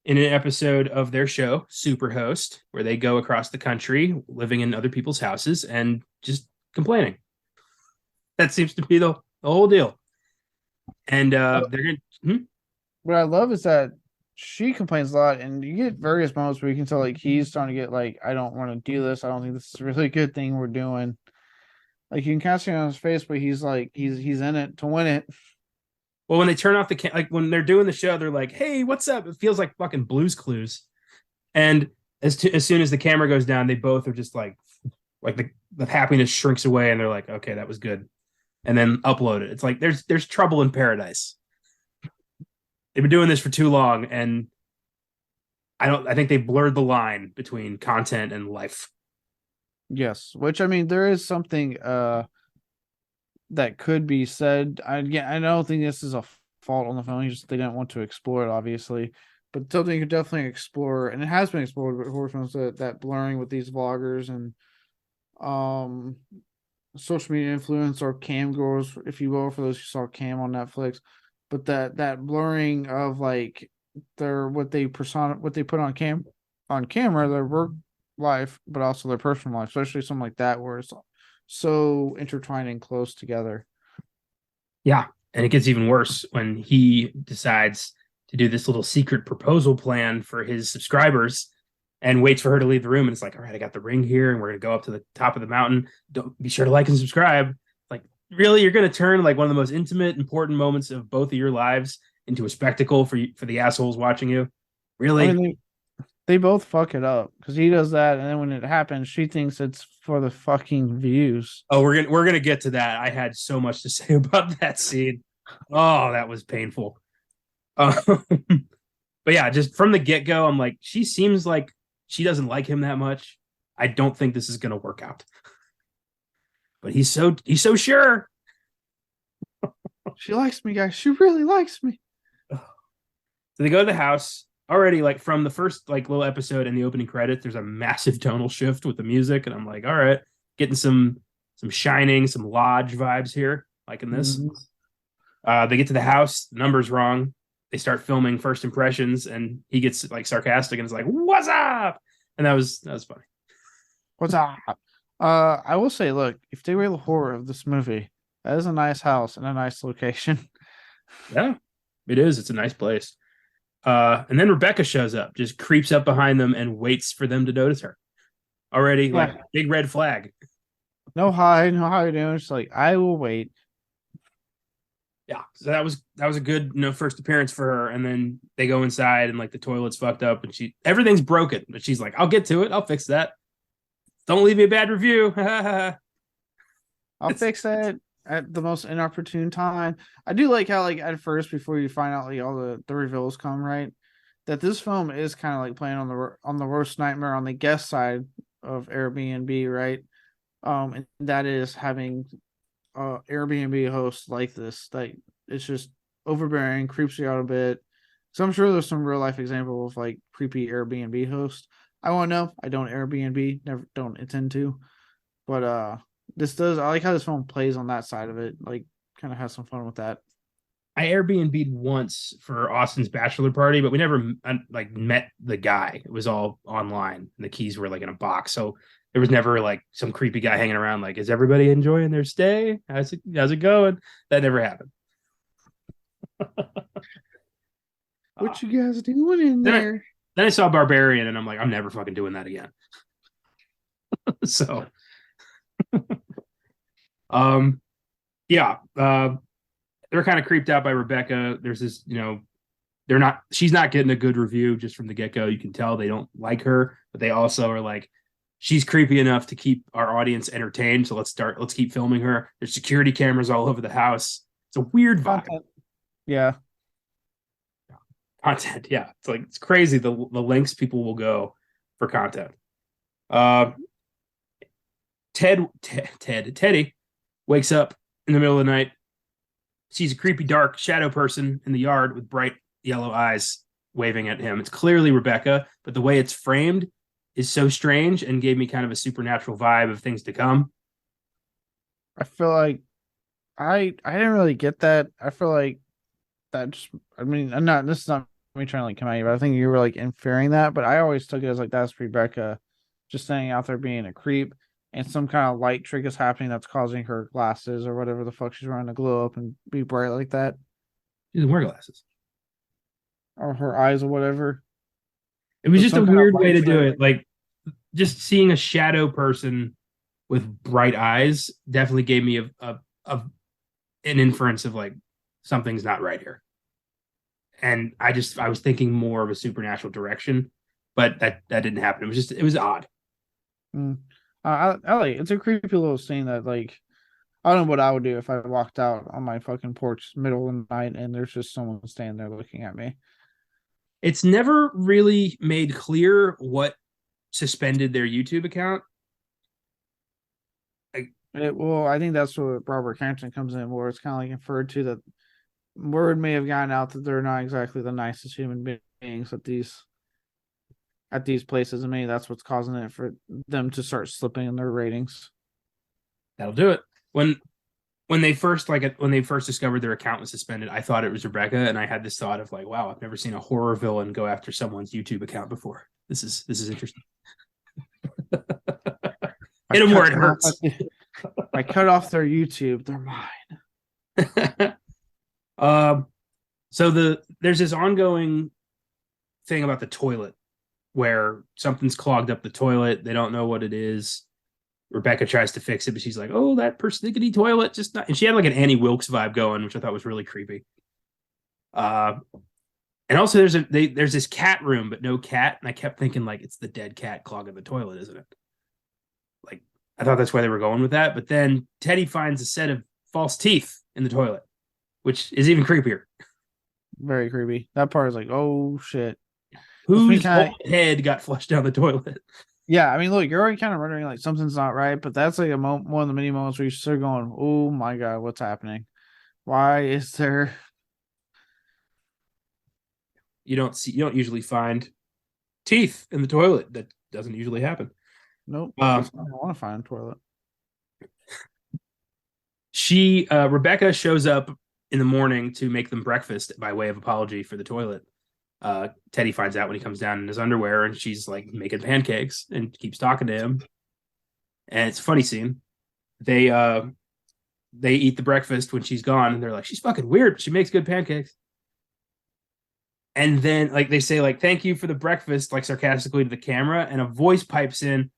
in an episode of their show, Superhost, where they go across the country living in other people's houses and just complaining. That seems to be the whole deal. And they're going What I love is that she complains a lot, and you get various moments where you can tell, like, he's starting to get like, I don't want to do this. I don't think this is a really good thing we're doing. Like, you can kind of see it on his face, but he's like, he's in it to win it. Well, when they turn off the like when they're doing the show, they're like, "Hey, what's up?" It feels like fucking Blue's Clues. And as soon as the camera goes down, they both are just like the happiness shrinks away, and they're like, "Okay, that was good," and then upload it. It's like there's trouble in paradise. They've been doing this for too long, and I think they blurred the line between content and life. Yes, which I mean, there is something that could be said. I don't think this is a fault on the film. Just they didn't want to explore it, obviously, but something you could definitely explore, and it has been explored with horror films, that blurring with these vloggers and social media influence or cam girls, if you will, for those who saw Cam on Netflix. But that blurring of like what they put on camera, their work life, but also their personal life, especially something like that where it's so intertwined and close together. Yeah, and it gets even worse when he decides to do this little secret proposal plan for his subscribers and waits for her to leave the room. And it's like, all right, I got the ring here, and we're gonna go up to the top of the mountain. Don't be sure to like and subscribe. Like, really, you're gonna turn like one of the most intimate, important moments of both of your lives into a spectacle for the assholes watching you? Really? I mean, they both fuck it up because he does that, and then when it happens, she thinks it's for the fucking views. Oh, we're gonna get to that. I had so much to say about that scene. Oh, that was painful. But yeah, just from the get-go, I'm like, she seems like she doesn't like him that much. I don't think this is gonna work out. But he's so sure. She likes me, guys. She really likes me. So they go to the house. Already, like from the first like little episode in the opening credits, there's a massive tonal shift with the music, and I'm like, all right, getting some Shining, some Lodge vibes here, liking this. They get to the house, the number's wrong. They start filming first impressions, and he gets like sarcastic and is like, "What's up?" And that was funny. What's up? I will say, look, if they were the horror of this movie, that is a nice house and a nice location. Yeah, it is. It's a nice place. And then Rebecca shows up, just creeps up behind them and waits for them to notice her. Already, like, big red flag. No, hi, no, how you doing? It's like, I will wait. Yeah, so that was a good first appearance for her. And then they go inside and like the toilet's fucked up and everything's broken, but she's like, I'll get to it, I'll fix that. Don't leave me a bad review. I'll fix that at the most inopportune time. I do like how like at first before you find out like all the reveals come right, that this film is kind of like playing on the worst nightmare on the guest side of Airbnb, right? And that is having Airbnb hosts like this. Like it's just overbearing, creeps you out a bit. So I'm sure there's some real life example of like creepy Airbnb hosts. I won't know. I don't Airbnb, never don't intend to. But this does I like how this film plays on that side of it. Like kind of has some fun with that. I Airbnb'd once for Austin's bachelor party, but we never like met the guy. It was all online. And the keys were like in a box. So there was never like some creepy guy hanging around like, is everybody enjoying their stay? How's it going? That never happened. What you guys doing in there? Then I saw Barbarian and I'm like, I'm never fucking doing that again. So yeah. They're kind of creeped out by Rebecca. There's this, she's not getting a good review just from the get-go. You can tell they don't like her, but they also are like, she's creepy enough to keep our audience entertained. So let's keep filming her. There's security cameras all over the house. It's a weird vibe. Yeah. Content. Yeah. It's crazy the lengths people will go for content. Teddy wakes up in the middle of the night, sees a creepy dark shadow person in the yard with bright yellow eyes waving at him. It's clearly Rebecca, but the way it's framed is so strange and gave me kind of a supernatural vibe of things to come. I feel like I didn't really get that. I feel like that just this is not me trying to like come at you, but I think you were like inferring that, but I always took it as like that's Rebecca just standing out there being a creep and some kind of light trick is happening that's causing her glasses or whatever the fuck she's wearing to glow up and be bright like that. She doesn't wear glasses. Or her eyes or whatever. It was just a weird way to do it. Like just seeing a shadow person with bright eyes definitely gave me an inference of like something's not right here. And I was thinking more of a supernatural direction, but that didn't happen. It was odd. I like it's a creepy little scene that like I don't know what I would do if I walked out on my fucking porch middle of the night and there's just someone standing there looking at me. It's never really made clear what suspended their YouTube account. I think that's where Robert Crampton comes in, where it's kind of like inferred to that word may have gotten out that they're not exactly the nicest human beings at these places, and maybe that's what's causing it for them to start slipping in their ratings. That'll do it. When they first discovered their account was suspended, I thought it was Rebecca, and I had this thought of like, wow, I've never seen a horror villain go after someone's YouTube account before. This is interesting. Hit them where it hurts. I cut off their YouTube. They're mine. So there's this ongoing thing about the toilet where something's clogged up the toilet. They don't know what it is. Rebecca tries to fix it, but she's like, "Oh, that persnickety toilet, just not." And she had like an Annie Wilkes vibe going, which I thought was really creepy. And also there's this cat room, but no cat, and I kept thinking like it's the dead cat clogging the toilet, isn't it? Like I thought that's why they were going with that, but then Teddy finds a set of false teeth in the toilet, which is even creepier. Very creepy. That part is like, oh shit. Whose head got flushed down the toilet? Yeah, I mean, look, you're already kind of wondering like something's not right, but that's like one of the many moments where you're still going, "Oh my god, what's happening? Why is there?" You don't usually find teeth in the toilet. That doesn't usually happen. Nope. I don't want to find a toilet. Rebecca shows up in the morning to make them breakfast by way of apology for the toilet. Teddy finds out when he comes down in his underwear, and she's like making pancakes and keeps talking to him. And it's a funny scene. They eat the breakfast when she's gone, and they're like, "She's fucking weird, but she makes good pancakes." And then like they say like, "Thank you for the breakfast," like sarcastically to the camera, and a voice pipes in,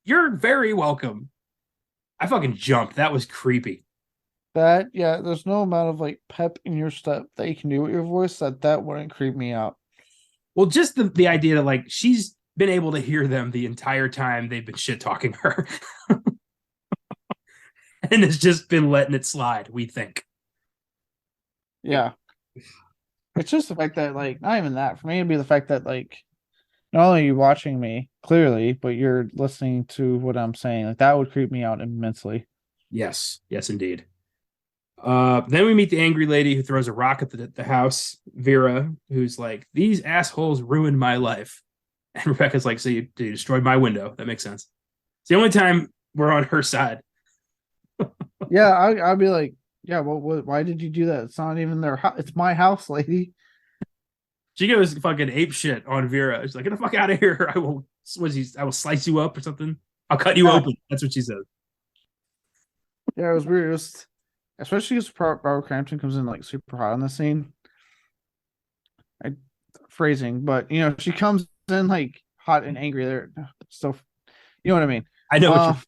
"You're very welcome." I fucking jumped. That was creepy. There's no amount of like pep in your step that you can do with your voice that wouldn't creep me out. Well, just the idea that like she's been able to hear them the entire time they've been shit talking her. And has just been letting it slide, we think. Yeah. It's just the fact that, like, not even that. For me, it'd be the fact that, like, not only are you watching me clearly, but you're listening to what I'm saying. Like, that would creep me out immensely. Yes, yes, indeed. Then we meet the angry lady who throws a rock at the house, Vera, who's like, "These assholes ruined my life." And Rebecca's like, "So you destroyed my window. That makes sense." It's the only time we're on her side. Yeah, I'd be like, yeah, well, why did you do that? It's not even their house. It's my house, lady. She goes fucking ape shit on Vera. She's like, "Get the fuck out of here. I will I will slice you up or something. I'll cut you open." That's what she says. Yeah, it was weird. It was, especially because Barbara Crampton comes in like super hot on the scene. Phrasing, but she comes in like hot and angry. There, so you know what I mean. I know what you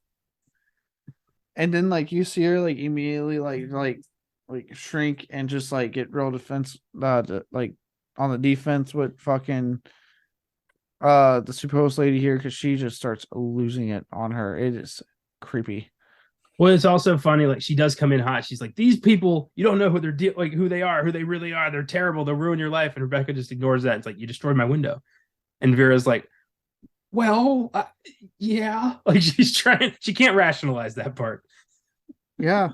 And then like you see her like immediately like shrink and just like get real defense, like on the defense with fucking the Superhost lady here, because she just starts losing it on her. It is creepy. Well, it's also funny. Like she does come in hot. She's like, "These people, you don't know who they're like, who they are, who they really are. They're terrible. They'll ruin your life." And Rebecca just ignores that. It's like, "You destroyed my window." And Vera's like, "Well, yeah." Like she's trying. She can't rationalize that part. Yeah.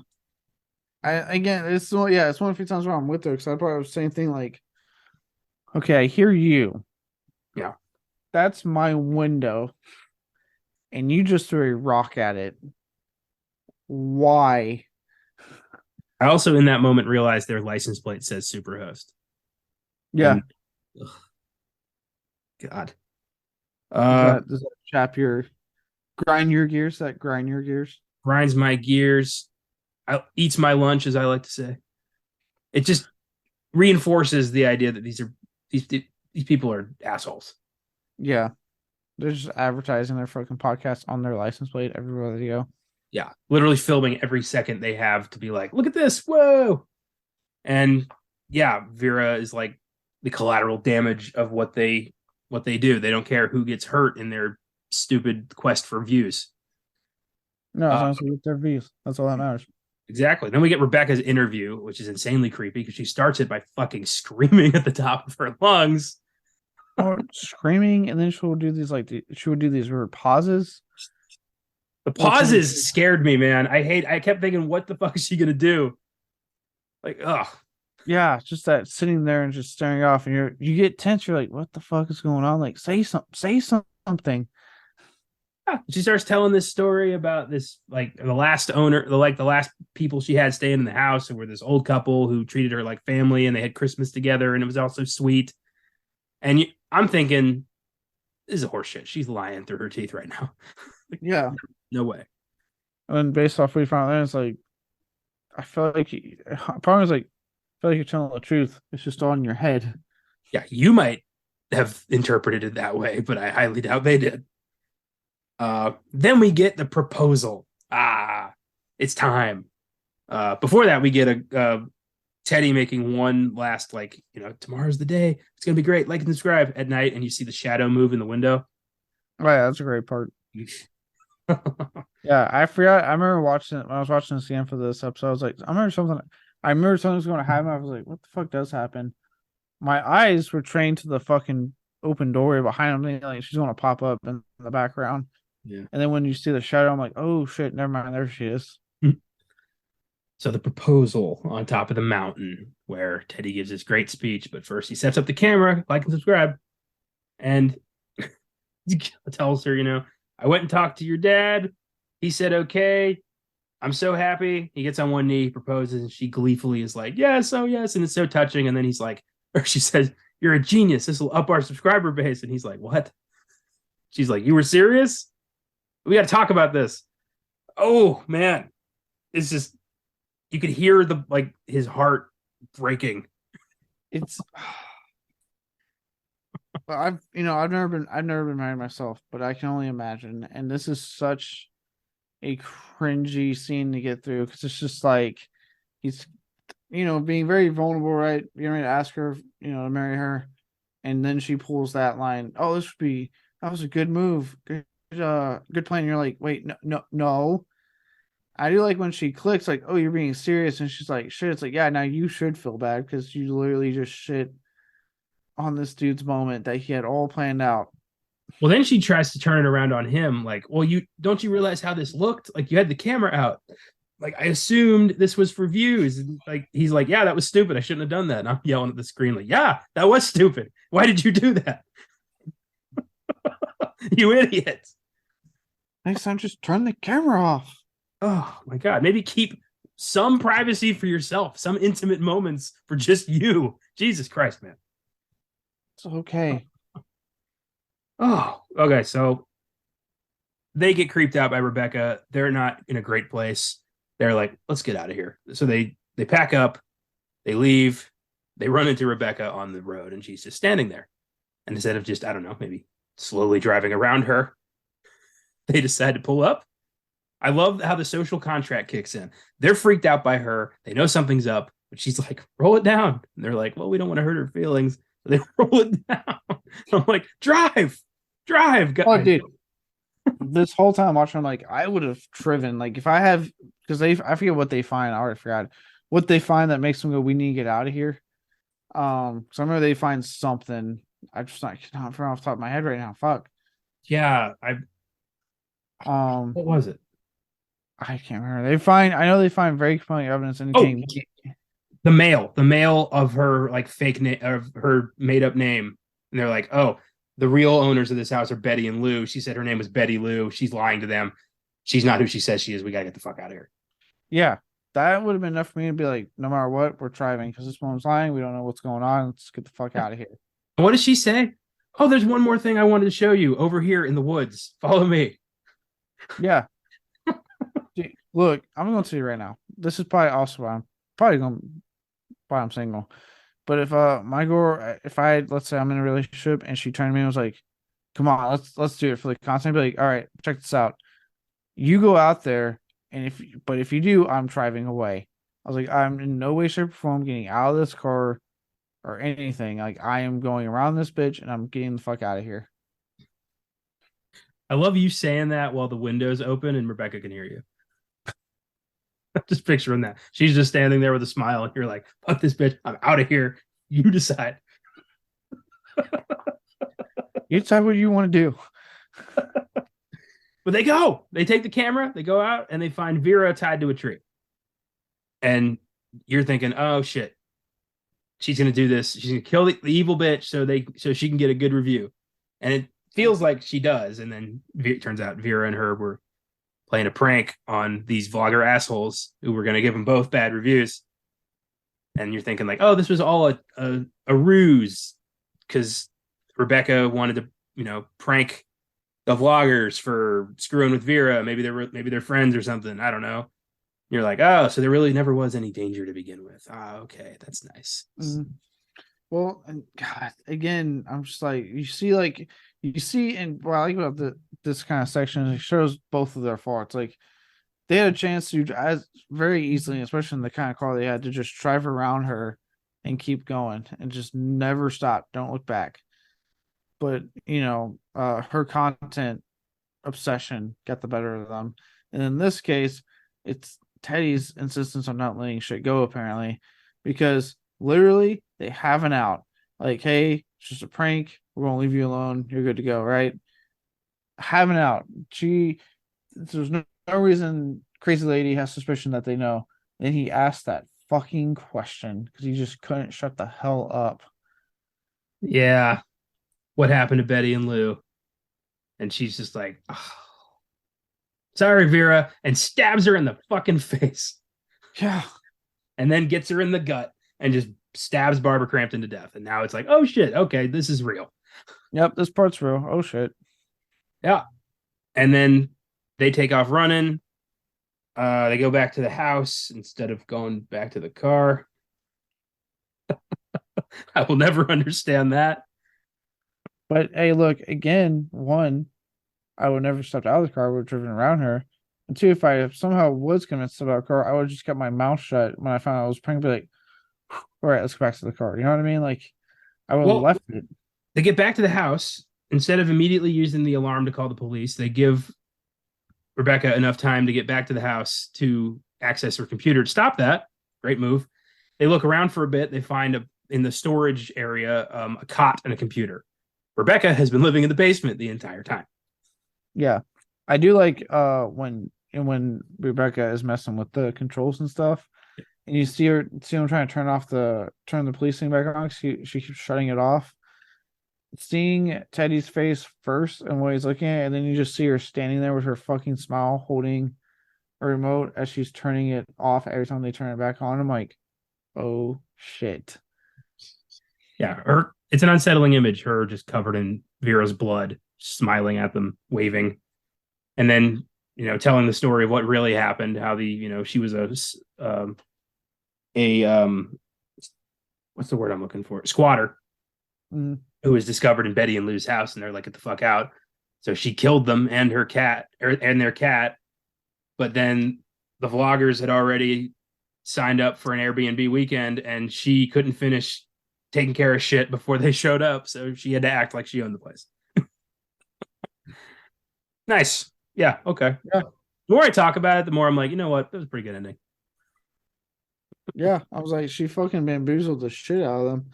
It's one of the few times where I'm with her, because I probably was the same thing. Like, okay, I hear you. Yeah. That's my window, and you just threw a rock at it. Why? I also in that moment realized their license plate says Superhost. Yeah. And, God. Does that chap your grind your gears? That grind your gears? Grinds my gears. Eats my lunch, as I like to say. It just reinforces the idea that these people are assholes. Yeah. They're just advertising their fucking podcast on their license plate everywhere they go. Yeah, literally filming every second they have to be like, "Look at this, whoa!" And yeah, Vera is like the collateral damage of what they do. They don't care who gets hurt in their stupid quest for views. No, as long as we get their views, that's all that matters. Exactly. Then we get Rebecca's interview, which is insanely creepy because she starts it by fucking screaming at the top of her lungs. Or screaming, and then she would do these weird pauses. The pauses scared me, man. I kept thinking, what the fuck is she gonna do? Like, ugh. Yeah, just that sitting there and just staring off, and you get tense. You're like, what the fuck is going on? Like, say something. Yeah. She starts telling this story about this, like the last owner, the last people she had staying in the house, and were this old couple who treated her like family, and they had Christmas together, and it was also sweet. And I'm thinking, this is a horseshit. She's lying through her teeth right now. Like, Yeah. no way. And based off what we found there, it's like, I feel like probably was like, I feel like you're telling the truth. It's just all in your head. Yeah, you might have interpreted it that way, but I highly doubt they did. Then we get the proposal. It's time. Before that, we get a Teddy making one last, like, tomorrow's the day. It's gonna be great. Like and subscribe at night, and you see the shadow move in the window. Oh, yeah, that's a great part. Yeah, I forgot. I remember watching it when I was watching the scene for this episode. I was like, I remember something was going to happen. I was like, what the fuck does happen? My eyes were trained to the fucking open doorway behind me. Like, she's going to pop up in the background. Yeah. And then when you see the shadow, I'm like, oh shit, never mind. There she is. So the proposal on top of the mountain, where Teddy gives this great speech, but first he sets up the camera, like and subscribe, and tells her, I went and talked to your dad. He said, okay. I'm so happy. He gets on one knee, proposes, and she gleefully is like, yes, oh yes. And it's so touching. And then he's like, or she says, you're a genius. This will up our subscriber base. And he's like, what? She's like, you were serious? We got to talk about this. Oh, man. It's just, you could hear his heart breaking. It's I've never been married myself, but I can only imagine. And this is such a cringy scene to get through, because it's just like he's being very vulnerable, right? You're ready to ask her, to marry her, and then she pulls that line, oh, this would be that was a good move. Good plan. You're like, wait, no, no, no. I do like when she clicks, like, oh, you're being serious, and she's like, shit. It's like, yeah, now you should feel bad because you literally just shit on this dude's moment that he had all planned out. Well, then she tries to turn it around on him, like, well, you don't you realize how this looked? Like you had the camera out. Like I assumed this was for views. And like he's like, yeah, that was stupid. I shouldn't have done that. And I'm yelling at the screen, like, yeah, that was stupid. Why did you do that? You idiot. Next time, just turn the camera off. Oh my god. Maybe keep some privacy for yourself, some intimate moments for just you. Jesus Christ, man. It's okay. Oh, okay. So they get creeped out by Rebecca. They're not in a great place. They're like, let's get out of here. So they pack up, they leave, they run into Rebecca on the road, and she's just standing there. And instead of just, I don't know, maybe slowly driving around her, they decide to pull up. I love how the social contract kicks in. They're freaked out by her. They know something's up, but she's like, roll it down. And they're like, well, we don't want to hurt her feelings. So they roll it down. I'm like, drive, Oh, guys. dude, this whole time watching, I'm like, I would have driven. Like, if I have, because I forget what they find. I already forgot what they find that makes them go, we need to get out of here. So I remember they find something. I'm just not from off the top of my head right now. Fuck. Yeah, Um, what was it? I can't remember. I know they find very compelling evidence Oh, indicating. the mail of her like fake name of her made up name, and they're like, oh, the real owners of this house are Betty and Lou. She said her name was Betty Lou. She's lying to them. She's not who she says she is. We gotta get the fuck out of here. Yeah, that would have been enough for me to be like, no matter what, we're driving because this woman's lying. We don't know what's going on. Let's get the fuck out of here. What does she say? Oh, there's one more thing I wanted to show you over here in the woods. Follow me. Yeah. Look, I'm going to tell you right now. This is probably also why I'm single. But if my girl, if I let's say I'm in a relationship and she turned to me and was like, "Come on, let's do it for the content," I'd be like, "All right, check this out. You go out there, and if you do, I'm driving away." I was like, "I'm in no way, shape, or form getting out of this car or anything. Like I am going around this bitch and I'm getting the fuck out of here." I love you saying that while the window's open and Rebecca can hear you. Just picturing that. She's just standing there with a smile, and you're like, fuck this bitch. I'm out of here. You decide. You decide what you want to do. But they go. They take the camera, they go out, and they find Vera tied to a tree. And you're thinking, oh shit. She's gonna do this. She's gonna kill the evil bitch so she can get a good review. And it feels like she does. And then it turns out Vera and her were playing a prank on these vlogger assholes who were going to give them both bad reviews. And you're thinking like, oh, this was all a ruse because Rebecca wanted to, prank the vloggers for screwing with Vera. Maybe they're friends or something. I don't know. You're like, oh, so there really never was any danger to begin with. Ah, okay, that's nice. Mm. Well, and God, again, I'm just like and what I like about this kind of section is it shows both of their faults. Like they had a chance to as very easily, especially in the kind of car they had, to just drive around her and keep going and just never stop. Don't look back. But her content obsession got the better of them. And in this case, it's Teddy's insistence on not letting shit go, apparently, because literally they have an out. Like, hey, it's just a prank. We're gonna leave you alone. You're good to go, right? Have an out. There's no reason crazy lady has suspicion that they know. And he asked that fucking question because he just couldn't shut the hell up. Yeah. What happened to Betty and Lou? And she's just like, oh, sorry, Vera, and stabs her in the fucking face. Yeah. And then gets her in the gut and just stabs Barbara Crampton to death. And now it's like, oh shit, okay, this is real. Yep, this part's real. Oh shit. Yeah. And then they take off running. They go back to the house instead of going back to the car. I will never understand that. But hey, look, again, one, I would never stepped out of the car, I would have driven around her. And two, if I somehow was convinced about a car, I would have just kept my mouth shut when I found out I was pregnant, be like, all right, let's go back to the car. You know what I mean? Like I would have left it. They get back to the house instead of immediately using the alarm to call the police, they give Rebecca enough time to get back to the house to access her computer to stop that. Great move. They look around for a bit. They find in the storage area a cot and a computer. Rebecca has been living in the basement the entire time. Yeah. I do like when Rebecca is messing with the controls and stuff, and you see them trying to turn the police thing back on. She keeps shutting it off. Seeing Teddy's face first and what he's looking at, and then you just see her standing there with her fucking smile, holding a remote as she's turning it off every time they turn it back on. I'm like, oh shit. Yeah, it's an unsettling image. Her just covered in Vera's blood, smiling at them, waving, and then telling the story of what really happened. How she was a what's the word I'm looking for? Squatter. Mm. Who was discovered in Betty and Lou's house, and they're like, get the fuck out. So she killed them and her cat, and their cat. But then the vloggers had already signed up for an Airbnb weekend, and she couldn't finish taking care of shit before they showed up. So she had to act like she owned the place. Nice. Yeah. Okay. Yeah. The more I talk about it, the more I'm like, you know what? That was a pretty good ending. Yeah. I was like, she fucking bamboozled the shit out of them.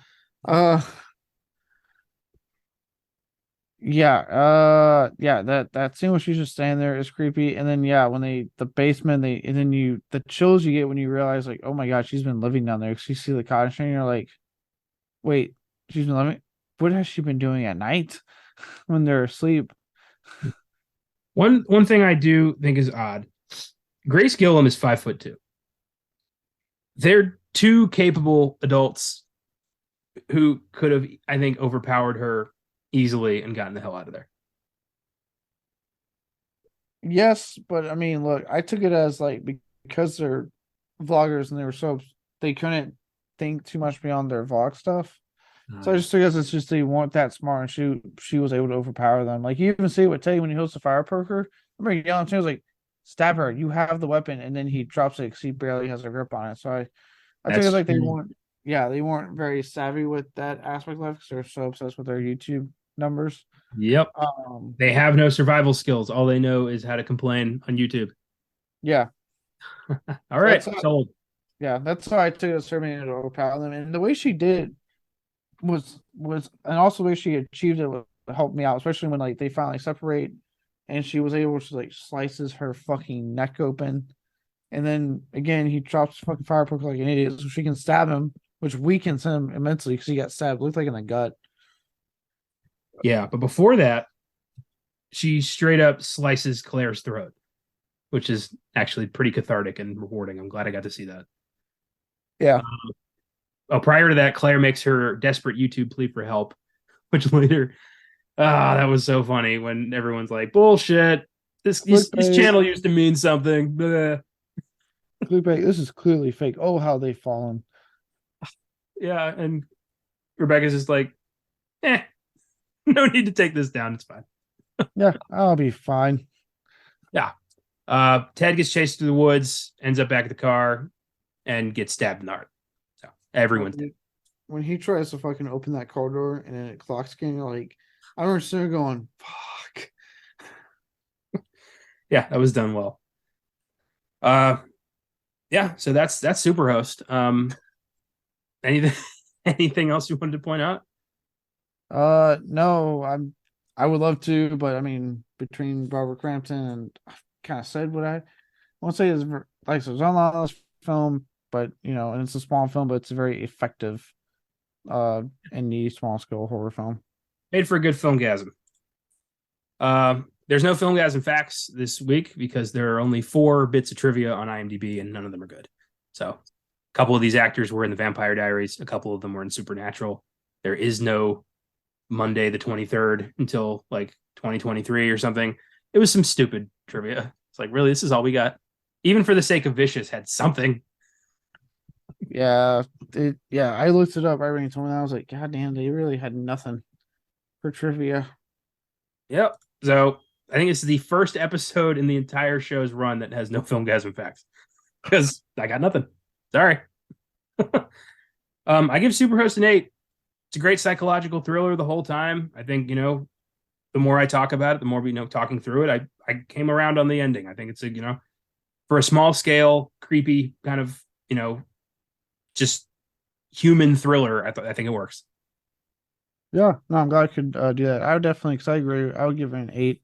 Yeah, that scene when she's just standing there is creepy. And then when the basement, and then the chills you get when you realize, like, oh my god, she's been living down there. Because you see the cottage and you're like, wait, she's been living. What has she been doing at night when they're asleep? One thing I do think is odd. Grace Gillam is 5'2". They're two capable adults who could have, I think, overpowered her easily and gotten the hell out of there. Yes, but I mean, look, I took it as like, because they're vloggers and they couldn't think too much beyond their vlog stuff. So I just took it as it's just they weren't that smart, and she was able to overpower them. Like, you even see it with Teddy when he holds the fire poker. I remember yelling to him, like, stab her, you have the weapon, and then he drops it because he barely has a grip on it. So I took it like they weren't very savvy with that aspect of life because they're so obsessed with their YouTube numbers. Yep. They have no survival skills. All they know is how to complain on YouTube. Yeah. All right. Sold. Yeah, that's how I took it as her being able to overpower them. And the way she did was and also the way she achieved it helped me out, especially when like they finally separate and she was able to like slices her fucking neck open. And then again, he drops fucking fire poker like an idiot, so she can stab him, which weakens him immensely because he got stabbed. It looked like in the gut. Yeah, but before that, she straight up slices Claire's throat, which is actually pretty cathartic and rewarding. I'm glad I got to see that. Yeah. Prior to that, Claire makes her desperate YouTube plea for help, which later, that was so funny when everyone's like, bullshit. This channel used to mean something. This is clearly fake. Oh, how they've fallen. Yeah, and Rebecca's just like, no need to take this down. It's fine. Yeah, I'll be fine. Yeah. Ted gets chased through the woods, ends up back at the car, and gets stabbed in the heart. So everyone's dead. When he tries to fucking open that car door and then it clocks again, you're like, I remember sitting there going, fuck. Yeah, that was done well. Yeah, so that's Superhost. Anything else you wanted to point out? No, I would love to, but I mean, between Barbara Crampton and I kind of said what I won't say is like, so it's not a lot of this film, but and it's a small film, but it's a very effective indie small scale horror film. Made for a good Filmgazm. There's no Filmgazm facts this week because there are only 4 bits of trivia on IMDb and none of them are good. So a couple of these actors were in the Vampire Diaries. A couple of them were in Supernatural. There is no Monday the 23rd until like 2023 or something. It was some stupid trivia. It's like, really, this is all we got? Even for the sake of Vicious had something. Yeah, I looked it up right when you told me that. I was like, God damn, they really had nothing for trivia. Yep. So I think it's the first episode in the entire show's run that has no Filmgazm facts because I got nothing. Sorry. I give Superhost an 8. It's a great psychological thriller the whole time. I think, the more I talk about it, the more we know talking through it, I came around on the ending. I think it's for a small scale, creepy kind of, just human thriller. I think it works. Yeah, no, I'm glad I could do that. I would definitely, because I agree. I would give it an 8.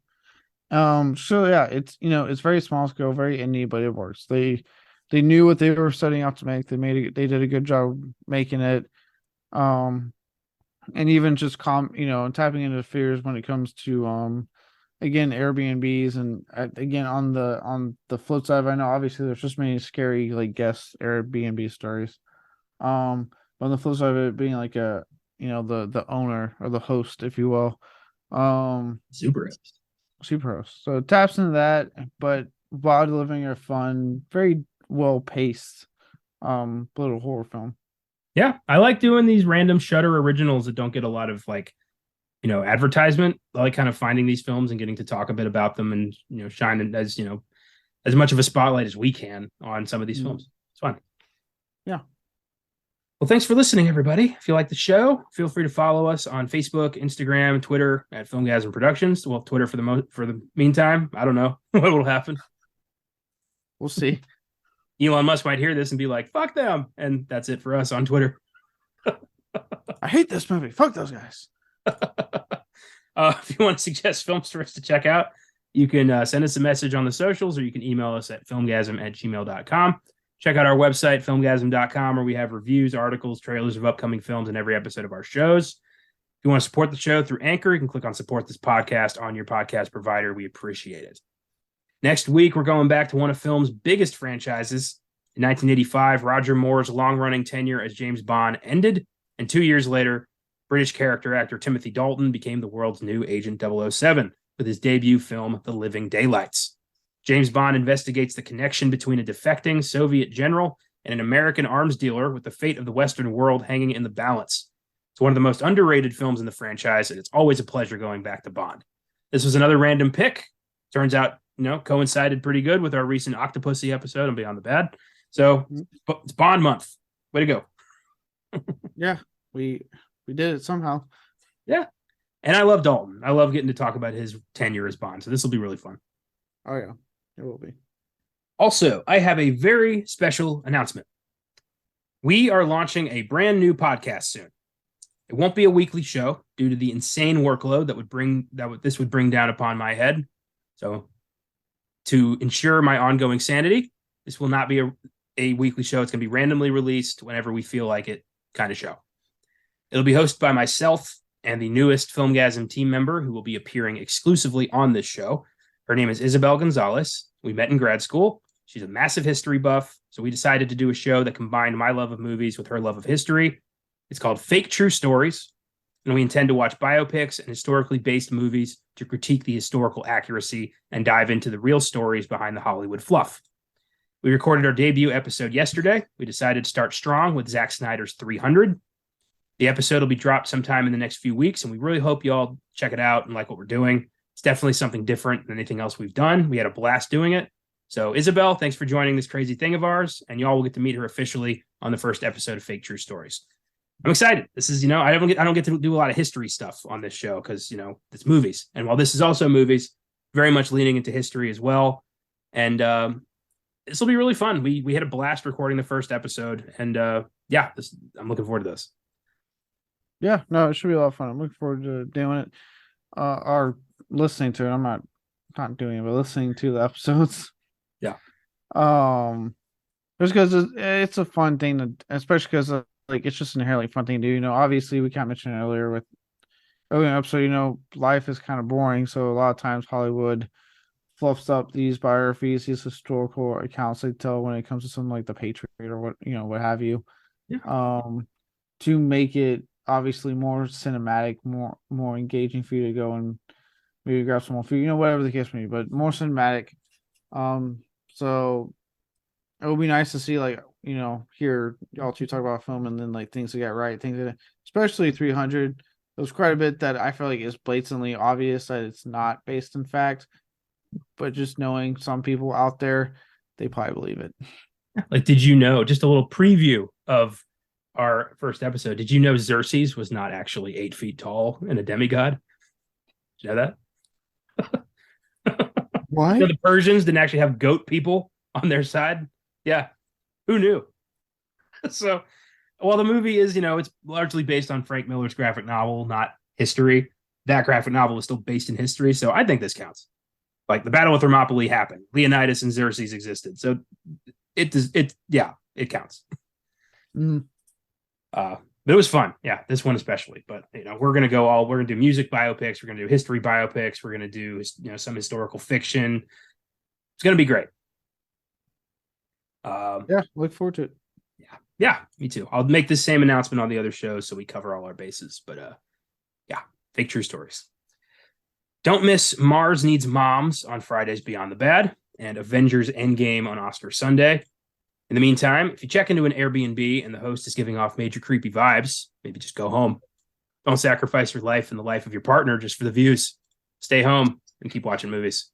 So yeah, it's very small scale, very indie, but it works. They knew what they were setting out to make. They did a good job making it. Um, and even just tapping into fears when it comes to again Airbnbs and again on the flip side, I know obviously there's just many scary like guest Airbnb stories. But on the flip side of it being like the owner or the host, if you will, Super. Superhost. So it taps into that, but while delivering a fun, very well paced little horror film. Yeah, I like doing these random Shudder originals that don't get a lot of advertisement. I like kind of finding these films and getting to talk a bit about them and shining as much of a spotlight as we can on some of these films. It's fun. Yeah. Well, thanks for listening, everybody. If you like the show, feel free to follow us on Facebook, Instagram, Twitter at Filmgazm Productions. Well, Twitter for the meantime. I don't know what will happen. We'll see. Elon Musk might hear this and be like, "Fuck them," and that's it for us on Twitter. I hate this movie. Fuck those guys. If you want to suggest films for us to check out, you can send us a message on the socials, or you can email us at filmgazm@gmail.com. Check out our website, filmgazm.com, where we have reviews, articles, trailers of upcoming films, and every episode of our shows. If you want to support the show through Anchor, you can click on Support This Podcast on your podcast provider. We appreciate it. Next week, we're going back to one of film's biggest franchises. In 1985, Roger Moore's long-running tenure as James Bond ended, and 2 years later, British character actor Timothy Dalton became the world's new Agent 007 with his debut film, The Living Daylights. James Bond investigates the connection between a defecting Soviet general and an American arms dealer, with the fate of the Western world hanging in the balance. It's one of the most underrated films in the franchise, and it's always a pleasure going back to Bond. This was another random pick. Turns out, coincided pretty good with our recent Octopussy episode on Beyond the Bad. So it's Bond month. Way to go. Yeah, we did it somehow. Yeah. And I love Dalton. I love getting to talk about his tenure as Bond. So this will be really fun. Oh, yeah, it will be. Also, I have a very special announcement. We are launching a brand new podcast soon. It won't be a weekly show due to the insane workload this would bring down upon my head. So to ensure my ongoing sanity, this will not be a weekly show. It's going to be randomly released whenever we feel like it kind of show. It'll be hosted by myself and the newest Filmgazm team member who will be appearing exclusively on this show. Her name is Isabel Gonzalez. We met in grad school. She's a massive history buff, so we decided to do a show that combined my love of movies with her love of history. It's called Fake True Stories, and we intend to watch biopics and historically based movies to critique the historical accuracy and dive into the real stories behind the Hollywood fluff. We recorded our debut episode yesterday. We decided to start strong with Zack Snyder's 300. The episode will be dropped sometime in the next few weeks, and we really hope you all check it out and like what we're doing. It's definitely something different than anything else we've done. We had a blast doing it. So, Isabel, thanks for joining this crazy thing of ours, and y'all will get to meet her officially on the first episode of Fake True Stories. I'm excited. This is, I don't get to do a lot of history stuff on this show because, it's movies. And while this is also movies, very much leaning into history as well. And this will be really fun. We had a blast recording the first episode, and I'm looking forward to this. Yeah, no, it should be a lot of fun. I'm looking forward to doing it. Or listening to it. I'm not doing it, but listening to the episodes. Yeah. Just because it's a fun thing to, especially because it's just an inherently fun thing to do. Obviously we can't mention it earlier episode. Life is kind of boring, so a lot of times Hollywood fluffs up these biographies, these historical accounts they tell when it comes to something like The Patriot or what have you. Yeah. To make it obviously more cinematic, more engaging for you to go and maybe grab some more food, whatever the case may be, but more cinematic. So it would be nice to see, hear y'all two talk about film and then things they got right, things that, especially 300. There was quite a bit that I feel like is blatantly obvious that it's not based in fact, but just knowing some people out there, they probably believe it. Did you know, just a little preview of our first episode, did you know Xerxes was not actually 8 feet tall and a demigod? You know that? What? You know, the Persians didn't actually have goat people on their side. Yeah. Who knew? So, while the movie is, it's largely based on Frank Miller's graphic novel, not history. That graphic novel is still based in history. So I think this counts. Like the Battle of Thermopylae happened. Leonidas and Xerxes existed. So it counts. Mm. But it was fun. Yeah, this one especially. But we're gonna do music biopics, we're gonna do history biopics, we're gonna do some historical fiction. It's gonna be great. Yeah, look forward to it. Yeah, me too. I'll make this same announcement on the other shows so we cover all our bases. But yeah, fake true stories. Don't miss Mars Needs Moms on Fridays Beyond the Bad and Avengers Endgame on Oscar Sunday. In the meantime, if you check into an Airbnb and the host is giving off major creepy vibes, maybe just go home. Don't sacrifice your life and the life of your partner just for the views. Stay home and keep watching movies.